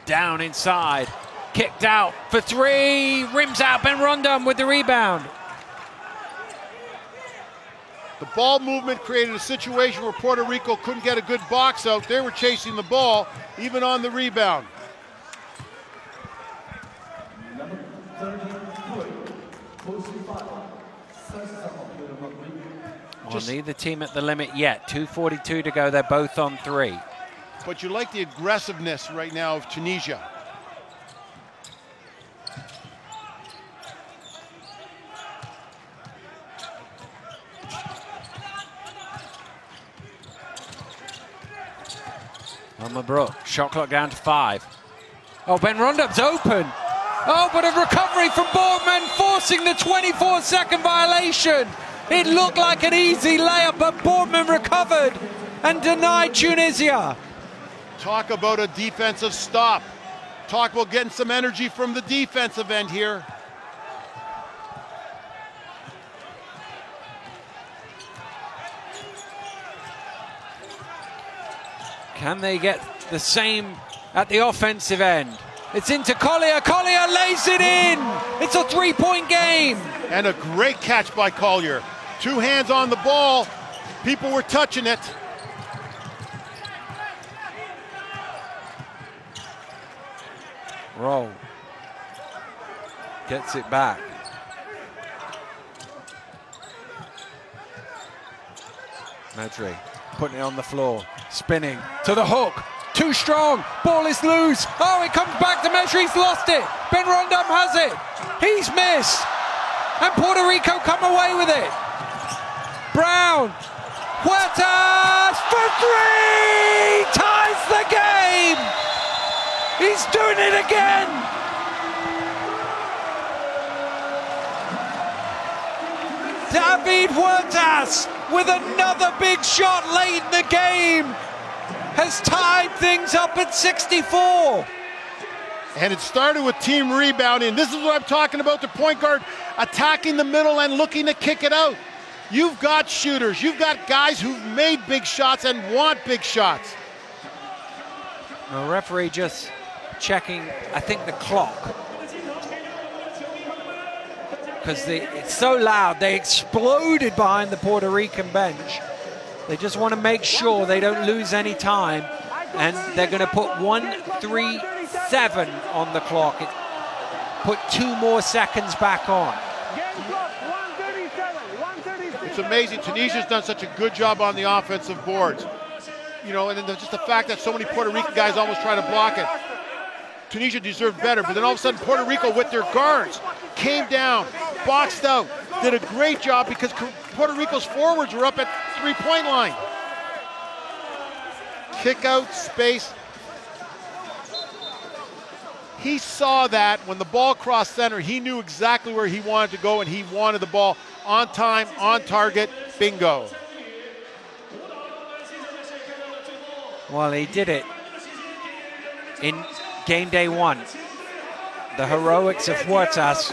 Down inside. Kicked out for three. Rims out. Ben Rondon with the rebound. The ball movement created a situation where Puerto Rico couldn't get a good box out. They were chasing the ball, even on the rebound. Well, neither team at the limit yet. 2:42 to go. They're both on three. But you like the aggressiveness right now of Tunisia. Brook, shot clock down to 5. Oh, Ben Rondon's open. Oh, but a recovery from Boardman, forcing the 24-second violation. It looked like an easy layup, but Boardman recovered and denied Tunisia. Talk about a defensive stop. Talk about getting some energy from the defensive end here. Can they get the same at the offensive end? It's into Collier. Collier lays it in. It's a three-point game. And a great catch by Collier. Two hands on the ball. People were touching it. Roll. Gets it back. Medri putting it on the floor. Spinning to the hook. Too strong. Ball is loose. Oh, it comes back to Medri. He's lost it. Ben Rondon has it. He's missed. And Puerto Rico come away with it. Brown. Huertas for three. Ties the game. He's doing it again. David Huertas with another big shot late in the game has tied things up at 64. And it started with team rebounding. This is what I'm talking about, the point guard attacking the middle and looking to kick it out. You've got shooters. You've got guys who've made big shots and want big shots. The referee just checking, I think, the clock. Because it's so loud, they exploded behind the Puerto Rican bench. They just want to make sure they don't lose any time, and they're going to put 1:37 on the clock. Put 2 more seconds back on. It's amazing. Tunisia's done such a good job on the offensive boards. You know, and then just the fact that so many Puerto Rican guys almost try to block it. Tunisia deserved better, but then all of a sudden Puerto Rico with their guards came down, boxed out, did a great job because Puerto Rico's forwards were up at three-point line. Kick out, space. He saw that when the ball crossed center, he knew exactly where he wanted to go, and he wanted the ball on time, on target, bingo. Well, he did it in game day 1. The heroics of Huertas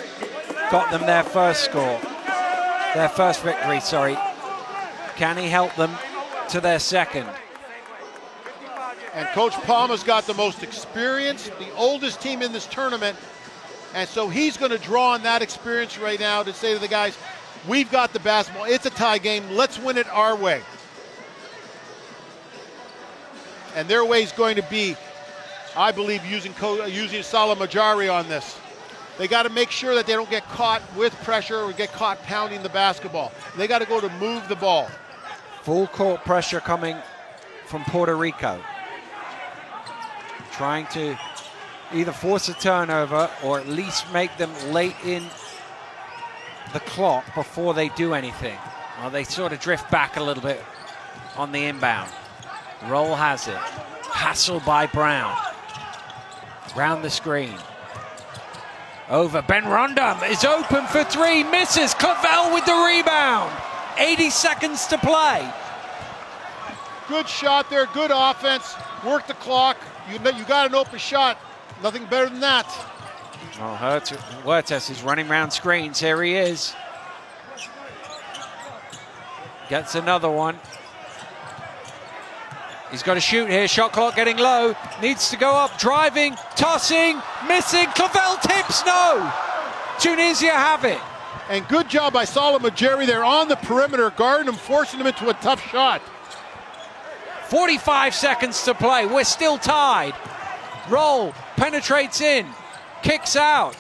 got them their first score, their first victory, sorry. Can he help them to their second? And Coach Palma's got the most experience, the oldest team in this tournament, and so he's going to draw on that experience right now to say to the guys, we've got the basketball, it's a tie game, let's win it our way. And their way is going to be, I believe, using Salah Majari on this. They got to make sure that they don't get caught with pressure or get caught pounding the basketball. They got to go to move the ball. Full court pressure coming from Puerto Rico. Trying to either force a turnover or at least make them late in the clock before they do anything. Well, they sort of drift back a little bit on the inbound. Roll has it. Hassle by Brown. Round the screen. Over. Ben Rondam is open for three. Misses. Clavel with the rebound. 80 seconds to play. Good shot there. Good offense. Work the clock. You got an open shot. Nothing better than that. Oh, Huertas is running around screens. Here he is. Gets another one. He's got to shoot here. Shot clock getting low. Needs to go up. Driving. Tossing. Missing. Clavel tips. No. Tunisia have it. And good job by Salah Majari there on the perimeter, guarding him, forcing him into a tough shot. 45 seconds to play. We're still tied. Roll. Penetrates in. Kicks out.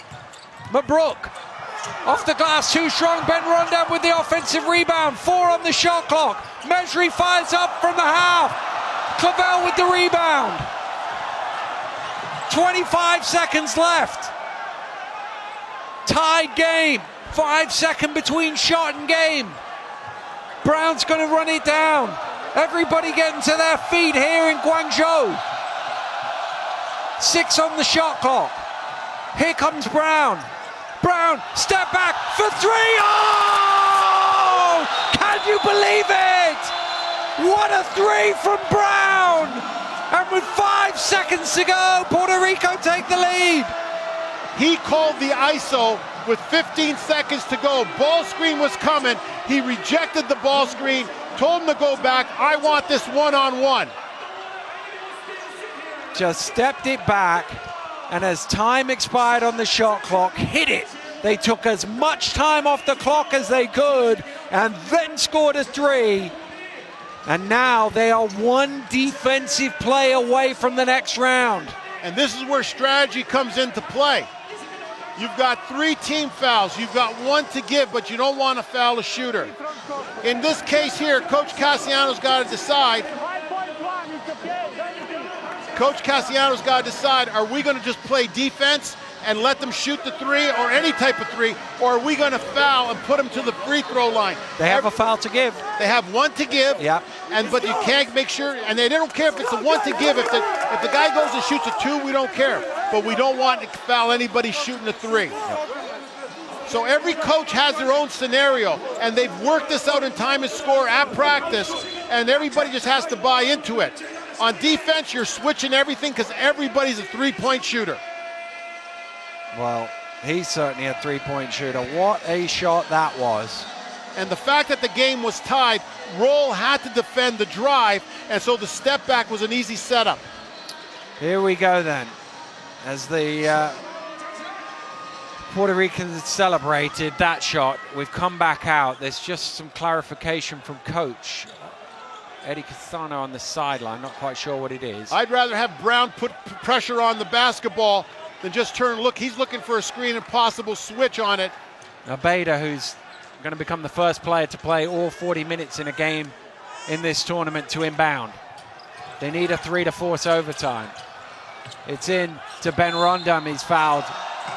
Mabrouk. Off the glass. Too strong. Ben Rondam with the offensive rebound. 4 on the shot clock. Mejri fires up from the half. Clavel with the rebound. 25 seconds left. Tied game. 5 seconds between shot and game. Brown's going to run it down. Everybody getting to their feet here in Guangzhou. 6 on the shot clock. Here comes Brown. Brown, step back for 3. Oh! Can you believe it? What a 3 from Brown! And with 5 seconds to go, Puerto Rico take the lead. He called the ISO with 15 seconds to go. Ball screen was coming. He rejected the ball screen, told him to go back. I want this one-on-one. Just stepped it back, and as time expired on the shot clock, hit it. They took as much time off the clock as they could and then scored a 3. And now they are 1 defensive play away from the next round. And this is where strategy comes into play. You've got 3 team fouls. You've got 1 to give, but you don't want to foul a shooter. In this case here, Coach Cassiano's got to decide. Coach Cassiano's got to decide, are we going to just play defense and let them shoot the 3 or any type of 3, or are we going to foul and put them to the free throw line? They have a foul to give. They have 1 to give, yeah. But you can't make sure, and they don't care if it's a 1 to give. If the guy goes and shoots a 2, we don't care. But we don't want to foul anybody shooting a 3. Yep. So every coach has their own scenario, and they've worked this out in time and score at practice, and everybody just has to buy into it. On defense, you're switching everything because everybody's a 3-point shooter. Well, he's certainly a 3-point shooter. What a shot that was. And the fact that the game was tied, Roll had to defend the drive, and so the step back was an easy setup. Here we go then. As the Puerto Ricans celebrated that shot, we've come back out. There's just some clarification from coach. Eddie Castano on the sideline, not quite sure what it is. I'd rather have Brown put pressure on the basketball than just turn and look. He's looking for a screen and possible switch on it. Now Bader, who's going to become the first player to play all 40 minutes in a game in this tournament, to inbound. They need a 3 to force overtime. It's in to Ben Rondam. He's fouled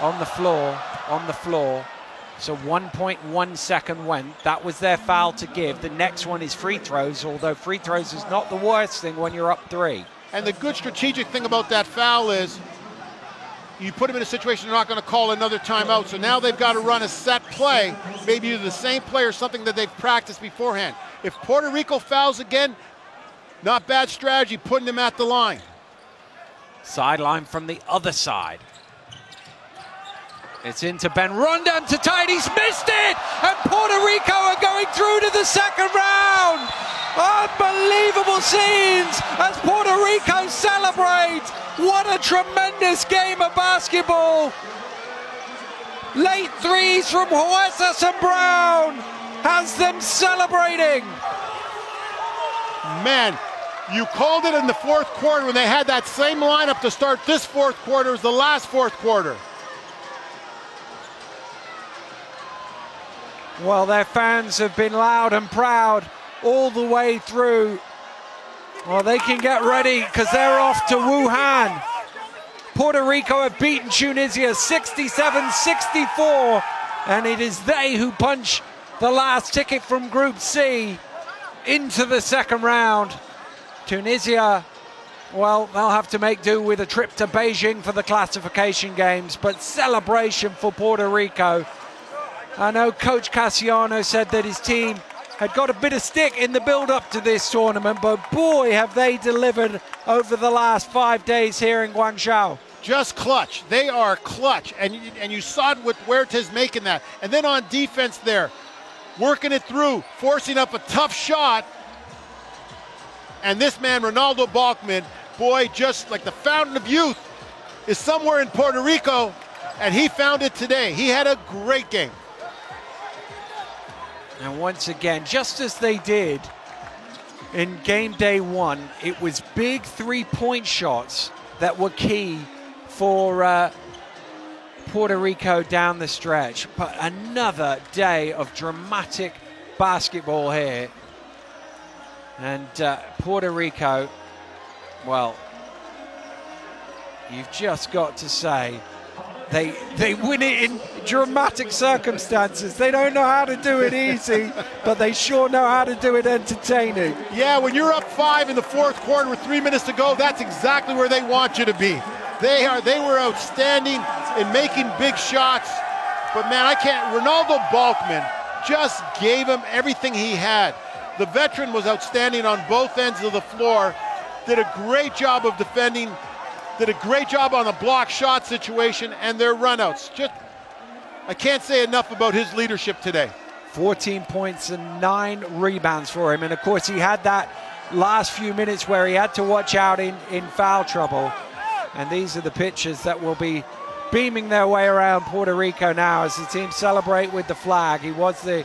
on the floor. So 1.1 second went. That was their foul to give. The next one is free throws, although free throws is not the worst thing when you're up 3. And the good strategic thing about that foul is you put them in a situation they're not going to call another timeout. So now they've got to run a set play, maybe either the same play or something that they've practiced beforehand. If Puerto Rico fouls again, not bad strategy, putting them at the line. Sideline from the other side. It's into Ben Rondon to tie it. He's missed it! And Puerto Rico are going through to the second round! Unbelievable scenes as Puerto Rico celebrates! What a tremendous game of basketball! Late threes from Huertas and Brown has them celebrating. Man, you called it in the fourth quarter when they had that same lineup to start this fourth quarter as the last fourth quarter. Well, their fans have been loud and proud all the way through. Well, they can get ready because they're off to Wuhan. Puerto Rico have beaten Tunisia 67-64, and it is they who punch the last ticket from Group C into the second round. Tunisia, well, they'll have to make do with a trip to Beijing for the classification games, but celebration for Puerto Rico. I know Coach Cassiano said that his team had got a bit of stick in the build-up to this tournament, but boy, have they delivered over the last 5 days here in Guangzhou. Just clutch. They are clutch, and you saw it with Huertas making that. And then on defense there, working it through, forcing up a tough shot. And this man, Ronaldo Balkman, boy, just like the fountain of youth, is somewhere in Puerto Rico, and he found it today. He had a great game. And once again, just as they did in game day one, it was big three-point shots that were key for Puerto Rico down the stretch. But another day of dramatic basketball here. And Puerto Rico, well, you've just got to say, they win it in dramatic circumstances. They don't know how to do it easy, but they sure know how to do it entertaining. Yeah, when you're up 5 in the fourth quarter with 3 minutes to go, that's exactly where they want you to be. They were outstanding in making big shots, but man, Ronaldo Balkman just gave him everything he had. The veteran was outstanding on both ends of the floor, did a great job of defending, did a great job on the block shot situation and their runouts. I can't say enough about his leadership today. 14 points and 9 rebounds for him. And of course, he had that last few minutes where he had to watch out in foul trouble. And these are the pictures that will be beaming their way around Puerto Rico now as the team celebrate with the flag. He was the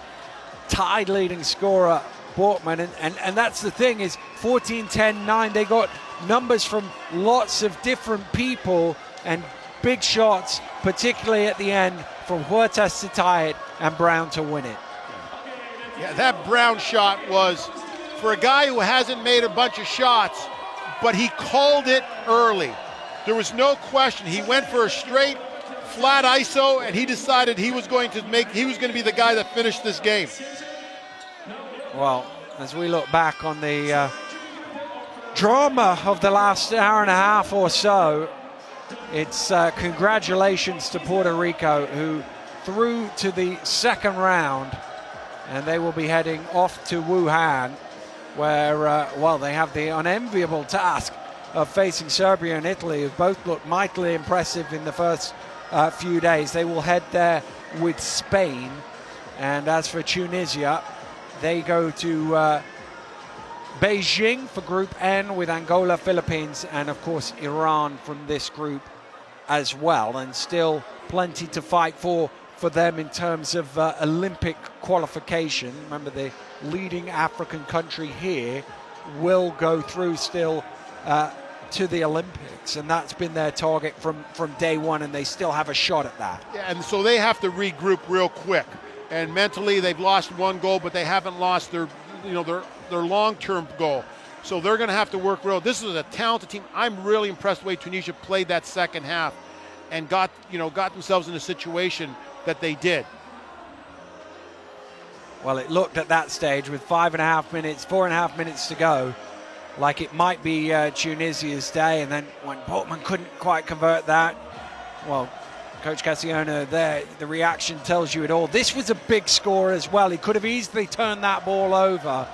tied leading scorer, Bortman, and that's the thing is 14, 10, 9. They got numbers from lots of different people and big shots, particularly at the end from Huertas to tie it and Brown to win it. Yeah, that Brown shot was for a guy who hasn't made a bunch of shots, but he called it early. There was no question. He went for a straight flat ISO, and he decided he was going to be the guy that finished this game. Well, as we look back on the drama of the last hour and a half or so, it's congratulations to Puerto Rico, who through to the second round, and they will be heading off to Wuhan, where, well, they have the unenviable task of facing Serbia and Italy, who both looked mightily impressive in the first few days. They will head there with Spain, and as for Tunisia, they go to Beijing for Group N with Angola, Philippines, and of course Iran from this group as well. And still plenty to fight for them in terms of Olympic qualification. Remember, the leading African country here will go through still to the Olympics, and that's been their target from day one, and they still have a shot at that. Yeah, and so they have to regroup real quick. And mentally, they've lost one goal, but they haven't lost their long-term goal. So they're going to have to work real. This is a talented team. I'm really impressed the way Tunisia played that second half and got themselves in a situation that they did. Well, it looked at that stage with 4.5 minutes to go, like it might be Tunisia's day. And then when Portman couldn't quite convert that, well, Coach Cassiano there, the reaction tells you it all. This was a big score as well. He could have easily turned that ball over,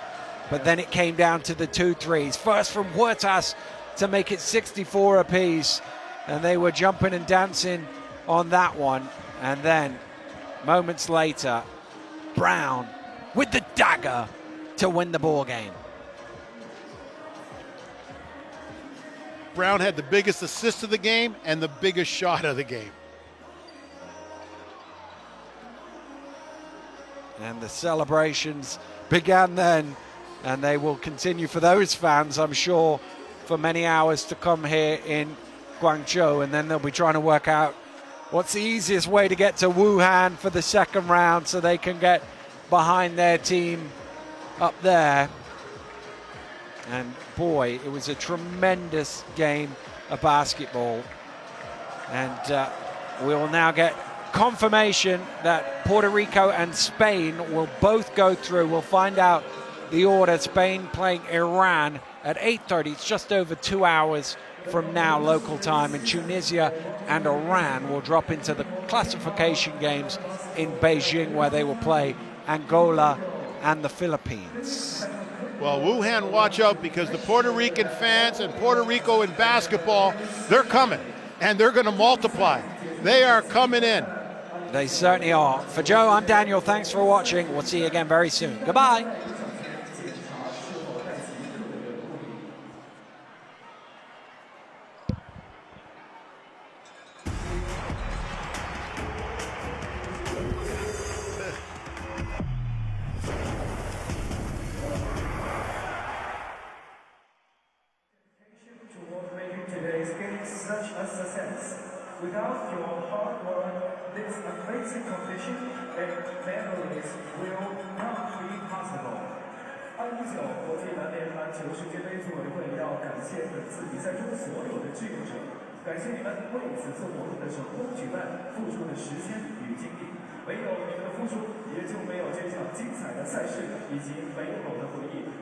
but then it came down to the 2 threes. First from Huertas to make it 64 apiece, and they were jumping and dancing on that one. And then, moments later, Brown with the dagger to win the ball game. Brown had the biggest assist of the game and the biggest shot of the game. And the celebrations began then, and they will continue for those fans, I'm sure, for many hours to come here in Guangzhou. And then they'll be trying to work out what's the easiest way to get to Wuhan for the second round so they can get behind their team up there. And boy, it was a tremendous game of basketball. And we will now get confirmation that Puerto Rico and Spain will both go through. We'll find out the order. Spain playing Iran at 8:30. It's just over 2 hours from now local time. And Tunisia and Iran will drop into the classification games in Beijing, where they will play Angola and the Philippines. Well, Wuhan, watch out, because the Puerto Rican fans and Puerto Rico in basketball, they're coming, and they're going to multiply. They are coming in. They certainly are. For Joe, I'm Daniel. Thanks for watching. We'll see you again very soon. Goodbye. Such a success. Without your hard work, this amazing competition and memories will not be possible. 2019国际男联篮球世界杯组委会要感谢本次比赛中所有的志愿者，感谢你们为此次活动的成功举办付出的时间与精力。没有你们的付出，也就没有这场精彩的赛事以及美好的回忆。